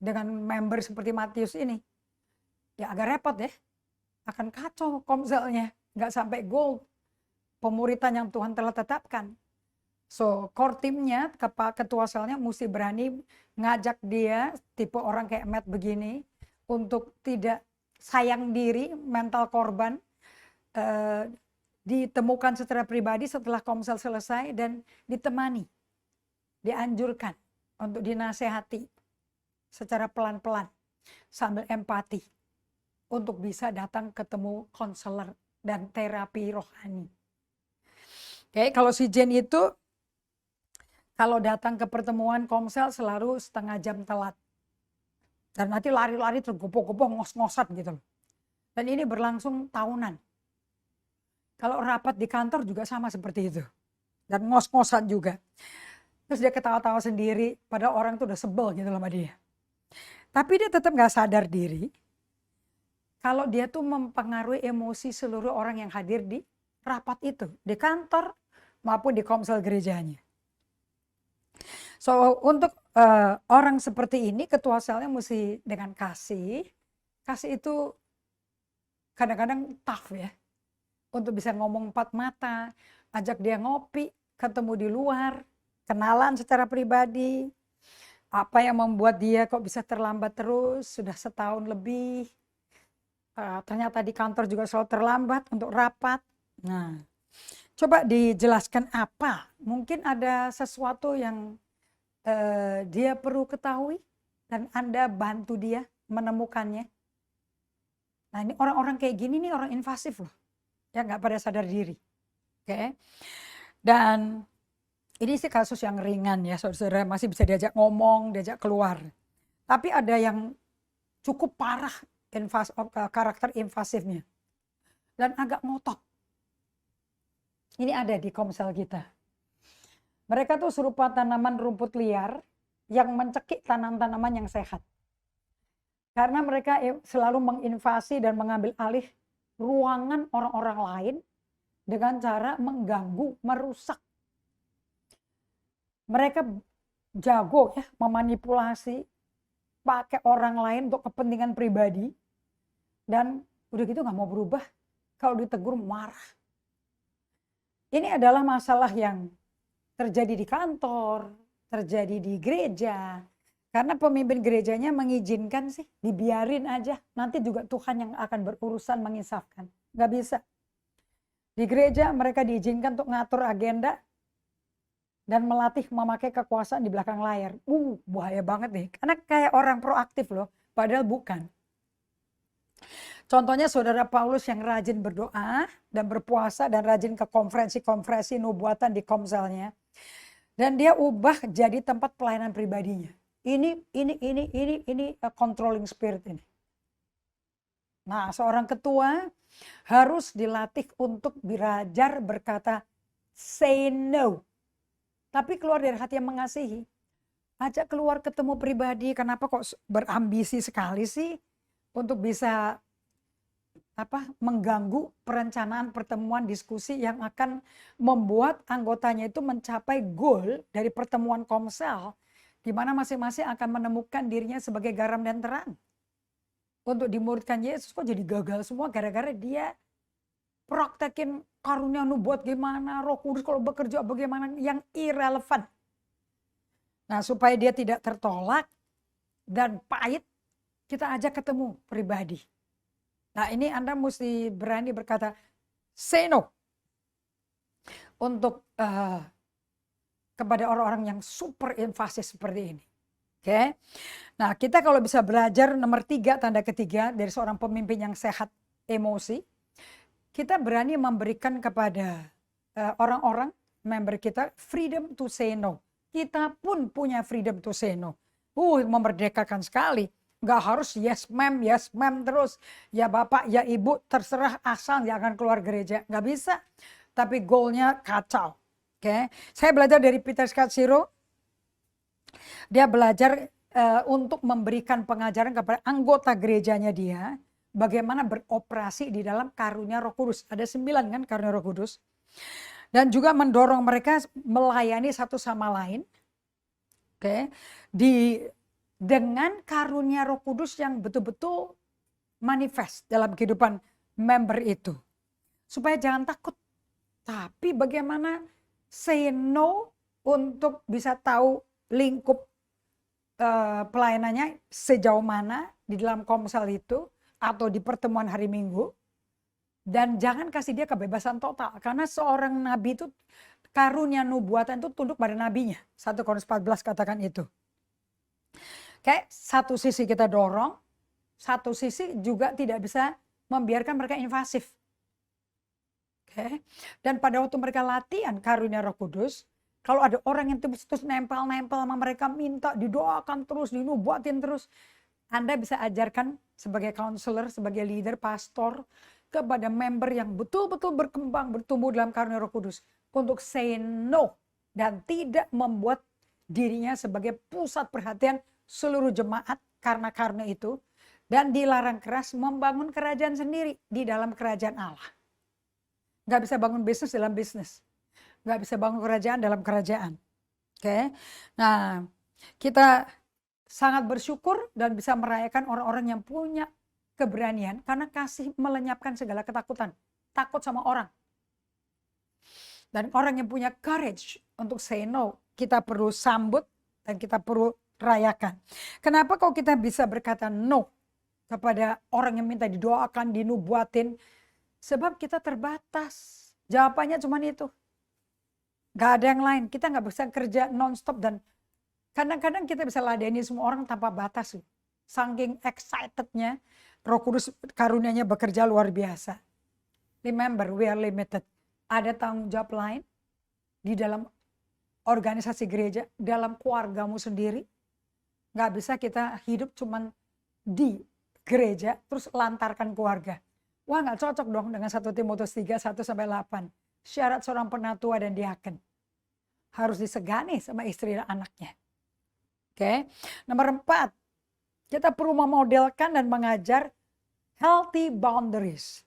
dengan member seperti Matius ini, ya agak repot ya, akan kacau komselnya, nggak sampai goal pemuritan yang Tuhan telah tetapkan. So, core timnya, ketua selnya mesti berani ngajak dia, tipe orang kayak Matt begini, untuk tidak sayang diri, mental korban, ditemukan secara pribadi setelah Komsel selesai dan ditemani, dianjurkan untuk dinasehati secara pelan-pelan sambil empati untuk bisa datang ketemu konselor dan terapi rohani. Oke, kalau si Jane itu kalau datang ke pertemuan komsel selalu setengah jam telat. Dan nanti lari-lari tergopoh-gopoh ngos-ngosan gitu loh. Dan ini berlangsung tahunan. Kalau rapat di kantor juga sama seperti itu. Dan ngos-ngosan juga. Terus dia ketawa-tawa sendiri, padahal orang tuh udah sebel gitu loh sama dia. Tapi dia tetap gak sadar diri kalau dia tuh mempengaruhi emosi seluruh orang yang hadir di rapat itu. Di kantor maupun di komsel gerejanya. So untuk orang seperti ini ketua selnya mesti dengan kasih. Kasih itu kadang-kadang tough ya. Untuk bisa ngomong empat mata, ajak dia ngopi, ketemu di luar, kenalan secara pribadi. Apa yang membuat dia kok bisa terlambat terus, sudah setahun lebih. Ternyata di kantor juga selalu terlambat untuk rapat. Nah, coba dijelaskan apa. Mungkin ada sesuatu yang dia perlu ketahui dan Anda bantu dia menemukannya. Nah ini orang-orang kayak gini nih orang invasif loh. Ya nggak pada sadar diri. Oke. Dan ini sih kasus yang ringan ya saudara, masih bisa diajak ngomong, diajak keluar. Tapi ada yang cukup parah karakter invasifnya. Dan agak ngotot. Ini ada di komsel kita. Mereka tuh serupa tanaman rumput liar yang mencekik tanaman-tanaman yang sehat. Karena mereka selalu menginvasi dan mengambil alih ruangan orang-orang lain dengan cara mengganggu, merusak. Mereka jago ya memanipulasi, pakai orang lain untuk kepentingan pribadi. Dan udah gitu gak mau berubah, kalau ditegur marah. Ini adalah masalah yang terjadi di kantor, terjadi di gereja. Karena pemimpin gerejanya mengizinkan sih, dibiarin aja. Nanti juga Tuhan yang akan berurusan menginsafkan. Gak bisa. Di gereja mereka diizinkan untuk ngatur agenda dan melatih memakai kekuasaan di belakang layar. Bahaya banget nih. Karena kayak orang proaktif loh, padahal bukan. Contohnya saudara Paulus yang rajin berdoa dan berpuasa dan rajin ke konferensi-konferensi nubuatan di komselnya. Dan dia ubah jadi tempat pelayanan pribadinya. Ini controlling spirit ini. Nah, seorang ketua harus dilatih untuk belajar berkata say no. Tapi keluar dari hati yang mengasihi. Ajak keluar ketemu pribadi. Kenapa kok berambisi sekali sih untuk bisa mengganggu perencanaan pertemuan diskusi yang akan membuat anggotanya itu mencapai goal dari pertemuan komsel di mana masing-masing akan menemukan dirinya sebagai garam dan terang. Untuk dimuridkan Yesus kok jadi gagal semua gara-gara dia praktekin karunia nubuat gimana, Roh Kudus kalau bekerja bagaimana yang irrelevan. Nah, supaya dia tidak tertolak dan pahit, kita ajak ketemu pribadi. Nah ini Anda mesti berani berkata say no untuk kepada orang-orang yang super invasif seperti ini. Oke. Nah kita kalau bisa belajar nomor 3, tanda ketiga dari seorang pemimpin yang sehat emosi. Kita berani memberikan kepada orang-orang member kita freedom to say no. Kita pun punya freedom to say no. Memerdekakan sekali. Gak harus yes ma'am terus. Ya bapak, ya ibu terserah asal jangan keluar gereja. Gak bisa. Tapi goalnya kacau. Oke. Saya belajar dari Peter Scazzero. Dia belajar untuk memberikan pengajaran kepada anggota gerejanya dia. Bagaimana beroperasi di dalam karunia Roh Kudus. Ada 9 kan karunia Roh Kudus. Dan juga mendorong mereka melayani satu sama lain. Oke. Dengan karunia Roh Kudus yang betul-betul manifest dalam kehidupan member itu. Supaya jangan takut. Tapi bagaimana say no untuk bisa tahu lingkup pelayanannya sejauh mana di dalam komsel itu atau di pertemuan hari Minggu. Dan jangan kasih dia kebebasan total. Karena seorang nabi itu karunia nubuatan itu tunduk pada nabinya. 1 Korintus 14 katakan itu. Kayak satu sisi kita dorong, satu sisi juga tidak bisa membiarkan mereka invasif. Oke. Dan pada waktu mereka latihan karunia Roh Kudus, kalau ada orang yang terus nempel-nempel sama mereka, minta didoakan terus, dinubuatin terus, Anda bisa ajarkan sebagai counselor, sebagai leader, pastor, kepada member yang betul-betul berkembang, bertumbuh dalam karunia Roh Kudus, untuk say no dan tidak membuat dirinya sebagai pusat perhatian seluruh jemaat karena itu, dan dilarang keras membangun kerajaan sendiri di dalam kerajaan Allah. Nggak bisa bangun bisnis dalam bisnis. Nggak bisa bangun kerajaan dalam kerajaan. Oke. Nah, kita sangat bersyukur dan bisa merayakan orang-orang yang punya keberanian karena kasih melenyapkan segala ketakutan. Takut sama orang. Dan orang yang punya courage untuk say no, kita perlu sambut dan kita perlu rayakan. Kenapa kok kita bisa berkata no kepada orang yang minta didoakan, dinubuatin? Sebab kita terbatas. Jawabannya cuma itu. Gak ada yang lain. Kita gak bisa kerja nonstop dan kadang-kadang kita bisa ladeni semua orang tanpa batas. Saking excitednya, Roh Kudus karunianya bekerja luar biasa. Remember, we are limited. Ada tanggung jawab lain di dalam organisasi gereja, dalam keluargamu sendiri. Gak bisa kita hidup cuma di gereja, terus lantarkan keluarga. Wah, nggak cocok dong dengan 1 Timotius 3, 1-8. Syarat seorang penatua dan diaken. Harus disegani sama istri dan anaknya. Oke. Nomor 4. Kita perlu memodelkan dan mengajar healthy boundaries.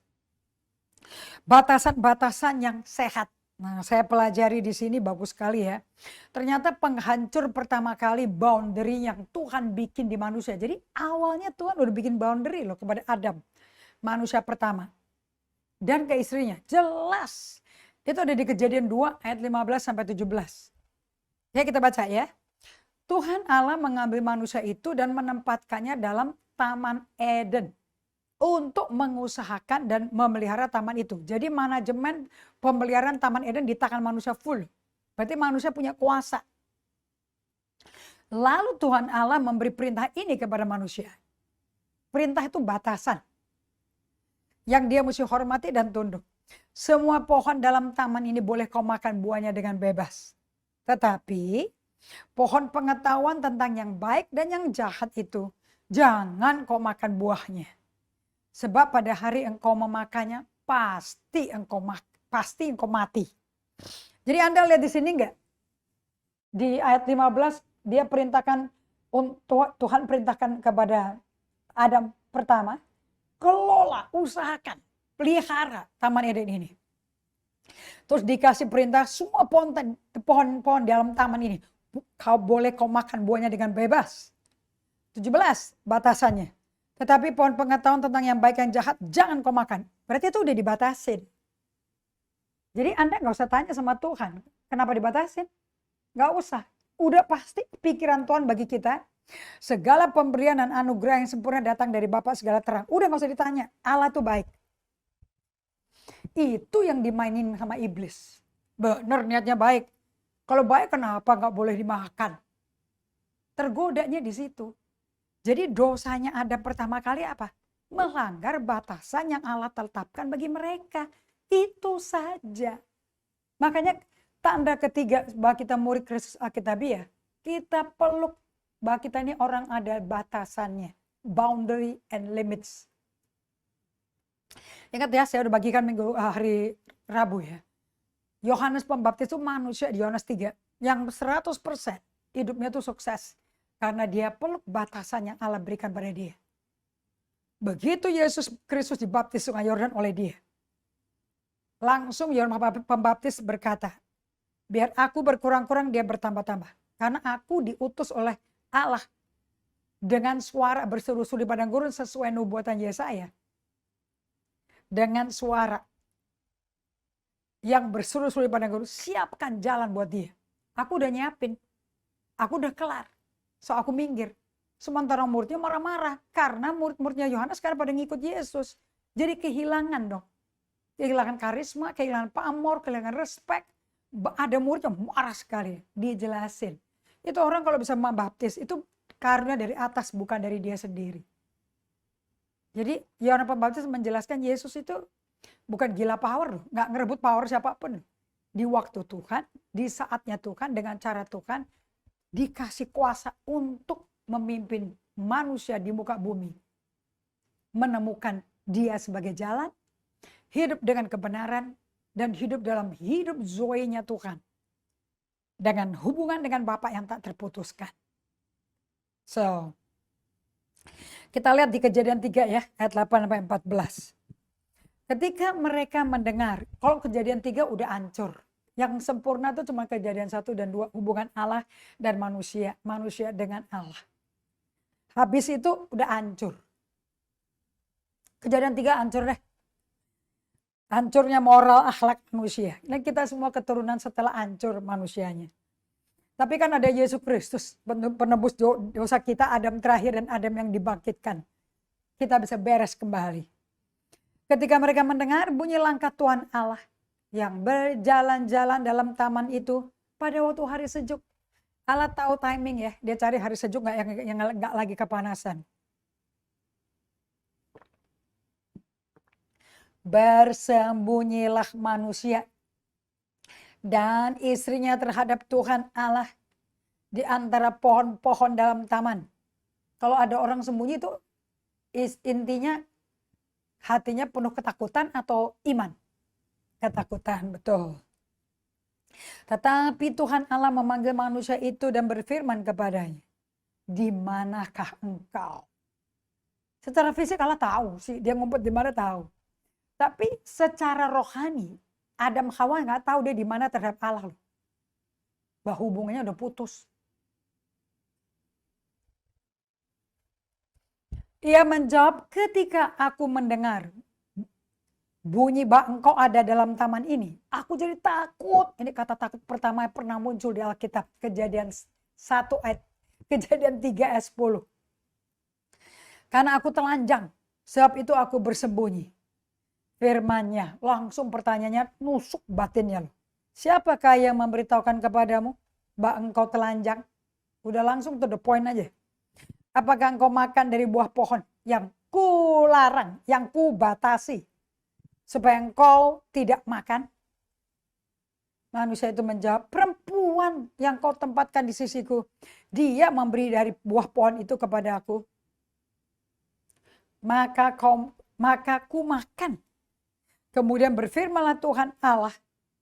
Batasan-batasan yang sehat. Nah, saya pelajari di sini bagus sekali ya. Ternyata penghancur pertama kali boundary yang Tuhan bikin di manusia. Jadi awalnya Tuhan udah bikin boundary loh kepada Adam. Manusia pertama dan ke istrinya, jelas itu ada di Kejadian 2 ayat 15-17. Ya, kita baca ya. Tuhan Allah mengambil manusia itu dan menempatkannya dalam Taman Eden untuk mengusahakan dan memelihara taman itu. Jadi manajemen pemeliharaan Taman Eden di tangan manusia full. Berarti manusia punya kuasa. Lalu Tuhan Allah memberi perintah ini kepada manusia. Perintah itu batasan yang dia mesti hormati dan tunduk. Semua pohon dalam taman ini boleh kau makan buahnya dengan bebas. Tetapi pohon pengetahuan tentang yang baik dan yang jahat itu, jangan kau makan buahnya. Sebab pada hari engkau memakannya, pasti engkau mati. Jadi Anda lihat di sini enggak? Di ayat 15 dia perintahkan, Tuhan perintahkan kepada Adam pertama, kelola, usahakan, pelihara Taman Eden ini. Terus dikasih perintah semua pohon-pohon dalam taman ini, kau makan buahnya dengan bebas. 17 batasannya. Tetapi pohon pengetahuan tentang yang baik yang jahat jangan kau makan. Berarti itu udah dibatasin. Jadi Anda gak usah tanya sama Tuhan, kenapa dibatasin? Gak usah. Udah pasti pikiran Tuhan bagi kita. Segala pemberian dan anugerah yang sempurna datang dari Bapa segala terang. Udah gak usah ditanya, Allah tuh baik. Itu yang dimainin sama iblis. Bener, niatnya baik. Kalau baik kenapa gak boleh dimakan? Tergodanya di situ. Jadi dosanya ada pertama kali apa? Melanggar batasan yang Allah tetapkan bagi mereka. Itu saja. Makanya tanda ketiga bahwa kita murid Kristus Alkitabiah, kita peluk bahwa kita ini orang ada batasannya. Boundary and limits. Ingat ya, saya udah bagikan hari Rabu ya. Yohanes Pembaptis itu manusia di Yohanes 3 yang 100% hidupnya itu sukses. Karena dia peluk batasan yang Allah berikan pada dia. Begitu Yesus Kristus dibaptis Sungai Yordan oleh dia. Langsung Yohanes Pembaptis berkata, biar aku berkurang-kurang dia bertambah-tambah. Karena aku diutus oleh Allah dengan suara berseru-seru di padang gurun sesuai nubuatan Yesaya. Dengan suara yang berseru-seru di padang gurun, siapkan jalan buat dia. Aku udah nyiapin. Aku udah kelar. So aku minggir. Sementara muridnya marah-marah. Karena murid-muridnya Yohanes sekarang pada ngikut Yesus. Jadi kehilangan dong. Kehilangan karisma, kehilangan pamor, kehilangan respek. Ada murid yang marah sekali. Dijelasin. Itu orang kalau bisa membaptis itu karunia dari atas, bukan dari dia sendiri. Jadi Yohanes Pembaptis menjelaskan Yesus itu bukan gila power loh, nggak ngerebut power siapapun. Di waktu Tuhan, di saatnya Tuhan, dengan cara Tuhan, dikasih kuasa untuk memimpin manusia di muka bumi. Menemukan dia sebagai jalan, hidup dengan kebenaran, dan hidup dalam hidup zoe-nya Tuhan. Dengan hubungan dengan Bapa yang tak terputuskan. So, kita lihat di Kejadian 3 ya, ayat 8-14. Ketika mereka mendengar, kalau Kejadian 3 udah hancur. Yang sempurna itu cuma Kejadian 1 dan 2, hubungan Allah dan manusia, manusia dengan Allah. Habis itu udah hancur. Kejadian 3 hancur deh. Hancurnya moral akhlak manusia. Nah, kita semua keturunan setelah hancur manusianya. Tapi kan ada Yesus Kristus, penebus dosa kita, Adam terakhir dan Adam yang dibangkitkan. Kita bisa beres kembali. Ketika mereka mendengar bunyi langkah Tuhan Allah yang berjalan-jalan dalam taman itu pada waktu hari sejuk. Allah tahu timing ya, dia cari hari sejuk yang nggak lagi kepanasan. Bersembunyilah manusia dan istrinya terhadap Tuhan Allah di antara pohon-pohon dalam taman. Kalau ada orang sembunyi itu intinya hatinya penuh ketakutan atau iman. Ketakutan, betul. Tetapi Tuhan Allah memanggil manusia itu dan berfirman kepadanya, "Di manakah engkau?" Secara fisik Allah tahu sih, dia ngumpet di mana tahu. Tapi secara rohani, Adam Hawa nggak tahu dia di mana terhadap Allah loh. Bahwa hubungannya udah putus. Ia menjawab, ketika aku mendengar bunyi bahwa engkau ada dalam taman ini, aku jadi takut. Ini kata takut pertama yang pernah muncul di Alkitab. Kejadian 1 ayat, Kejadian 3 ayat 10. Karena aku telanjang, sebab itu aku bersembunyi. Firman-Nya, langsung pertanyaannya nusuk batinnya loh. Siapakah yang memberitahukan kepadamu bahwa engkau telanjang? Udah langsung to the point aja. Apakah engkau makan dari buah pohon yang kularang, yang kubatasi, supaya engkau tidak makan? Manusia itu menjawab, perempuan yang kau tempatkan di sisiku, dia memberi dari buah pohon itu kepada aku. Maka ku makan. Kemudian berfirmanlah Tuhan Allah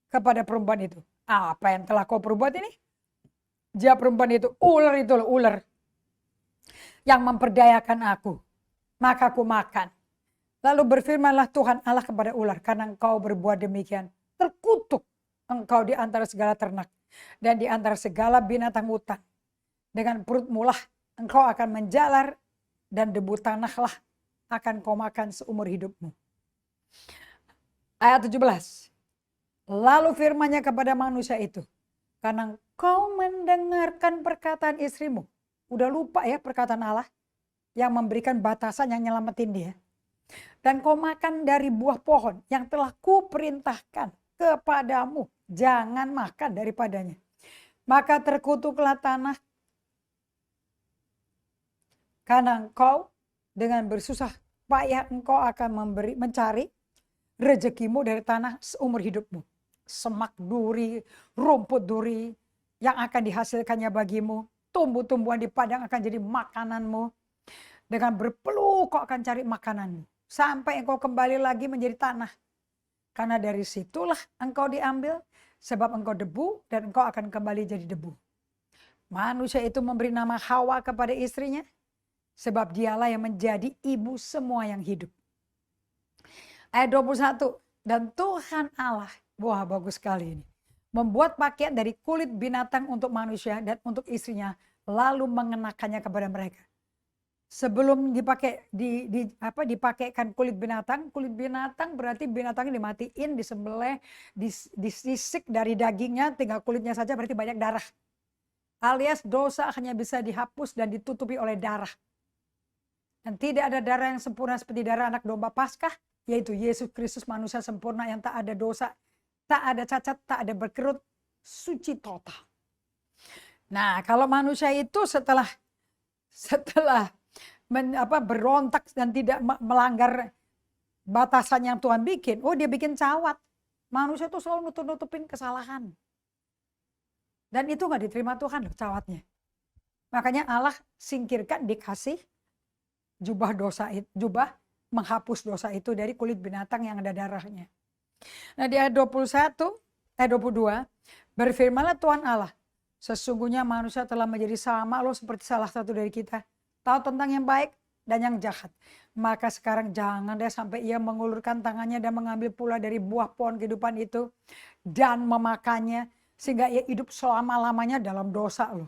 kepada perempuan itu. Apa yang telah kau perbuat ini? Dia perempuan itu, ular itu loh, ular. Yang memperdayakan aku. Maka ku makan. Lalu berfirmanlah Tuhan Allah kepada ular. Karena engkau berbuat demikian. Terkutuk engkau di antara segala ternak. Dan di antara segala binatang hutan. Dengan perutmu lah engkau akan menjalar. Dan debu tanahlah akan kau makan seumur hidupmu. Ayat 17. Lalu firman-Nya kepada manusia itu. Karena kau mendengarkan perkataan istrimu. Udah lupa ya perkataan Allah. Yang memberikan batasan yang nyelamatin dia. Dan kau makan dari buah pohon yang telah kuperintahkan kepadamu. Jangan makan daripadanya. Maka terkutuklah tanah. Karena engkau dengan bersusah payah engkau akan mencari rezekimu dari tanah seumur hidupmu. Semak duri, rumput duri yang akan dihasilkannya bagimu. Tumbuh-tumbuhan di padang akan jadi makananmu. Dengan berpeluh kau akan cari makananmu. Sampai engkau kembali lagi menjadi tanah. Karena dari situlah engkau diambil. Sebab engkau debu dan engkau akan kembali jadi debu. Manusia itu memberi nama Hawa kepada istrinya. Sebab dialah yang menjadi ibu semua yang hidup. Ayat 21. Dan Tuhan Allah, wah bagus sekali ini. Membuat pakaian dari kulit binatang untuk manusia dan untuk istrinya. Lalu mengenakannya kepada mereka. Sebelum dipakaikan kulit binatang berarti binatangnya dimatiin, disembelih, disisik dari dagingnya, tinggal kulitnya saja berarti banyak darah. Alias dosa hanya bisa dihapus dan ditutupi oleh darah. Dan tidak ada darah yang sempurna seperti darah anak domba Paskah, yaitu Yesus Kristus manusia sempurna yang tak ada dosa, tak ada cacat, tak ada berkerut, suci total. Nah, kalau manusia itu setelah setelah berontak dan tidak melanggar batasan yang Tuhan bikin, oh dia bikin cawat. Manusia tuh selalu nutup-nutupin kesalahan. Dan itu nggak diterima Tuhan loh cawatnya. Makanya Allah singkirkan, dikasih jubah menghapus dosa itu dari kulit binatang yang ada darahnya. Nah di ayat 22, berfirmanlah Tuhan Allah, sesungguhnya manusia telah menjadi sama loh seperti salah satu dari kita. Tahu tentang yang baik dan yang jahat. Maka sekarang jangan deh sampai ia mengulurkan tangannya dan mengambil pula dari buah pohon kehidupan itu dan memakannya sehingga ia hidup selama-lamanya dalam dosa loh.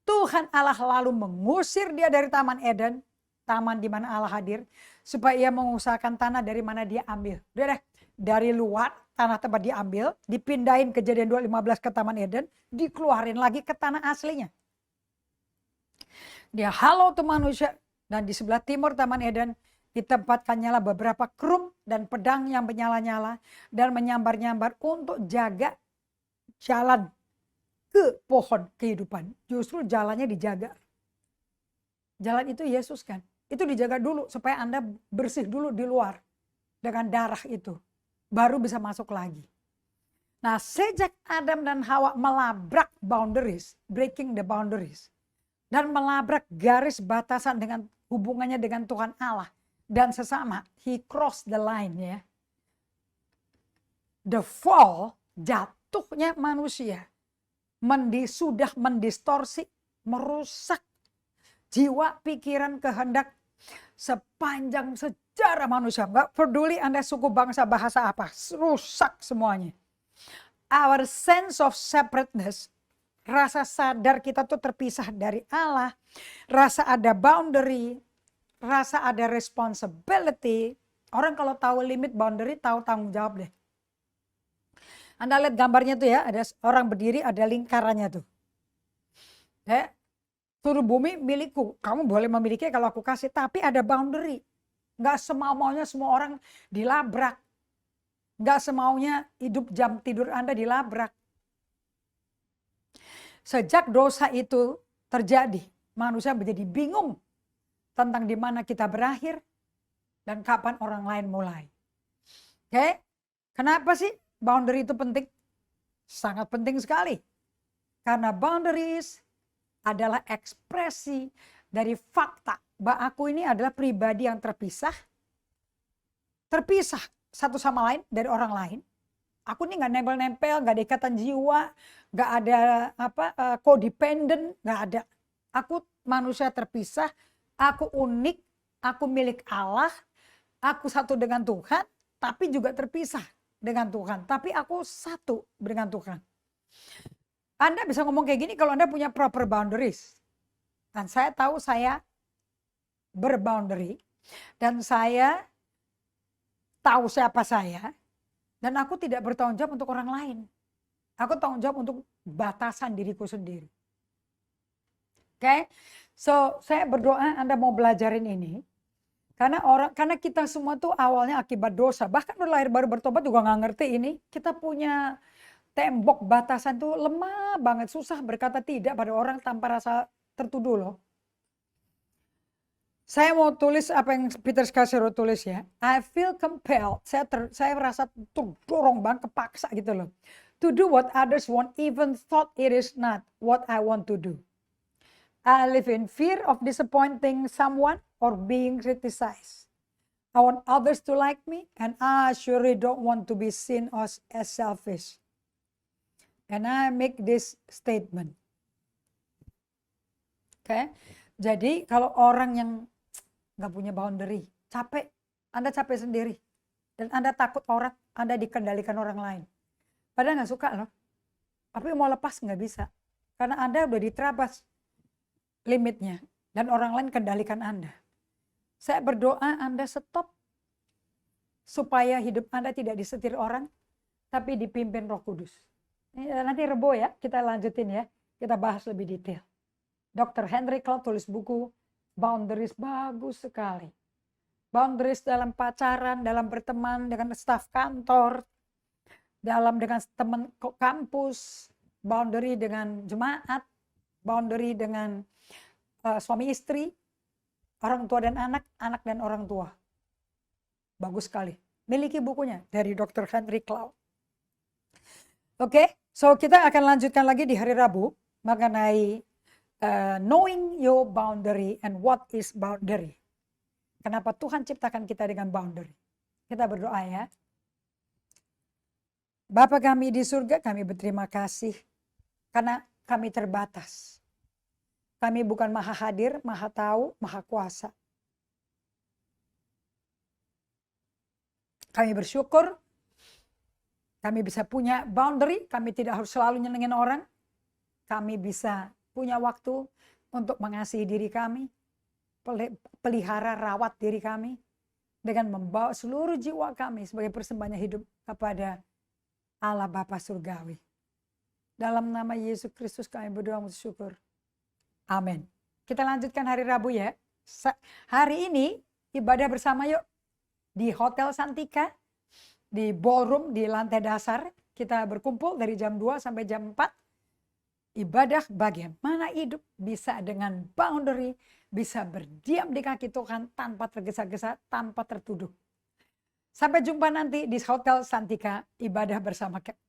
Tuhan Allah lalu mengusir dia dari Taman Eden, taman di mana Allah hadir, supaya ia mengusahakan tanah dari mana dia ambil. Udah deh, dari luar tanah tempat diambil, dipindahin Kejadian 2:15 ke Taman Eden, dikeluarin lagi ke tanah aslinya. Dia halau tuh manusia, dan di sebelah timur Taman Eden ditempatkannya beberapa kerum dan pedang yang menyala-nyala dan menyambar-nyambar untuk jaga jalan ke pohon kehidupan. Justru jalannya dijaga. Jalan itu Yesus kan. Itu dijaga dulu supaya Anda bersih dulu di luar dengan darah itu. Baru bisa masuk lagi. Nah, sejak Adam dan Hawa melabrak boundaries, breaking the boundaries, dan melabrak garis batasan dengan hubungannya dengan Tuhan Allah dan sesama, he crossed the line ya. The fall, jatuhnya manusia sudah mendistorsi, merusak jiwa, pikiran, kehendak sepanjang sejarah manusia. Nggak peduli Anda suku, bangsa, bahasa apa, rusak semuanya. Our sense of separateness, rasa sadar kita tuh terpisah dari Allah, rasa ada boundary, rasa ada responsibility. Orang kalau tahu limit boundary, tahu tanggung jawab deh. Anda lihat gambarnya tuh ya, ada orang berdiri, ada lingkarannya tuh. Ya, seluruh bumi milikku, kamu boleh memiliki kalau aku kasih, tapi ada boundary. Gak semau-maunya semua orang dilabrak. Gak semaunya hidup jam tidur Anda dilabrak. Sejak dosa itu terjadi, manusia menjadi bingung tentang di mana kita berakhir dan kapan orang lain mulai. Oke, kenapa sih boundary itu penting? Sangat penting sekali. Karena boundaries adalah ekspresi dari fakta bahwa aku ini adalah pribadi yang terpisah satu sama lain dari orang lain. Aku ini nggak nempel-nempel, nggak ada ikatan jiwa, nggak ada codependent, nggak ada. Aku manusia terpisah, aku unik, aku milik Allah, aku satu dengan Tuhan, tapi juga terpisah dengan Tuhan. Tapi aku satu dengan Tuhan. Anda bisa ngomong kayak gini kalau Anda punya proper boundaries. Dan saya tahu saya berboundary. Dan saya tahu siapa saya. Dan aku tidak bertanggung jawab untuk orang lain. Aku tanggung jawab untuk batasan diriku sendiri. Oke? So, saya berdoa Anda mau belajarin ini. Karena kita semua tuh awalnya akibat dosa. Bahkan udah lahir baru bertobat juga nggak ngerti ini. Kita punya tembok batasan tuh lemah banget. Susah berkata tidak pada orang tanpa rasa tertuduh loh. Saya mau tulis apa yang Peter Scarsero tulis ya. I feel compelled. Saya merasa terdorong banget, kepaksa gitu loh. To do what others want even thought it is not what I want to do. I live in fear of disappointing someone or being criticized. I want others to like me and I surely don't want to be seen as selfish. And I make this statement. Oke. Jadi kalau orang yang nggak punya boundary, capek, Anda capek sendiri. Dan Anda takut Anda dikendalikan orang lain. Padahal nggak suka loh. Tapi mau lepas nggak bisa. Karena Anda udah diterabas limitnya. Dan orang lain kendalikan Anda. Saya berdoa Anda stop. Supaya hidup Anda tidak disetir orang. Tapi dipimpin Roh Kudus. Nanti Rebo ya, kita lanjutin ya. Kita bahas lebih detail. Dr. Henry Cloud tulis buku Boundaries, bagus sekali. Boundaries dalam pacaran, dalam berteman dengan staf kantor, dengan teman kampus, boundary dengan jemaat, boundary dengan suami istri, orang tua dan anak, anak dan orang tua. Bagus sekali. Miliki bukunya dari Dr. Henry Cloud. Oke, so kita akan lanjutkan lagi di hari Rabu mengenai knowing your boundary and what is boundary. Kenapa Tuhan ciptakan kita dengan boundary? Kita berdoa ya. Bapa kami di surga, kami berterima kasih karena kami terbatas. Kami bukan maha hadir, maha tahu, maha kuasa. Kami bersyukur kami bisa punya boundary, kami tidak harus selalu nyenengin orang. Kami bisa punya waktu untuk mengasihi diri kami, pelihara rawat diri kami, dengan membawa seluruh jiwa kami sebagai persembahan hidup kepada Allah Bapa Surgawi. Dalam nama Yesus Kristus kami berdoa bersyukur. Amin. Kita lanjutkan hari Rabu ya. Hari ini ibadah bersama yuk. Di Hotel Santika, di ballroom, di lantai dasar. Kita berkumpul dari jam 2 sampai jam 4. Ibadah bagaimana hidup bisa dengan boundary, bisa berdiam di kaki Tuhan tanpa tergesa-gesa, tanpa tertuduh. Sampai jumpa nanti di Hotel Santika, ibadah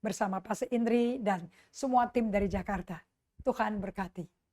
bersama Pastor Indri dan semua tim dari Jakarta. Tuhan berkati.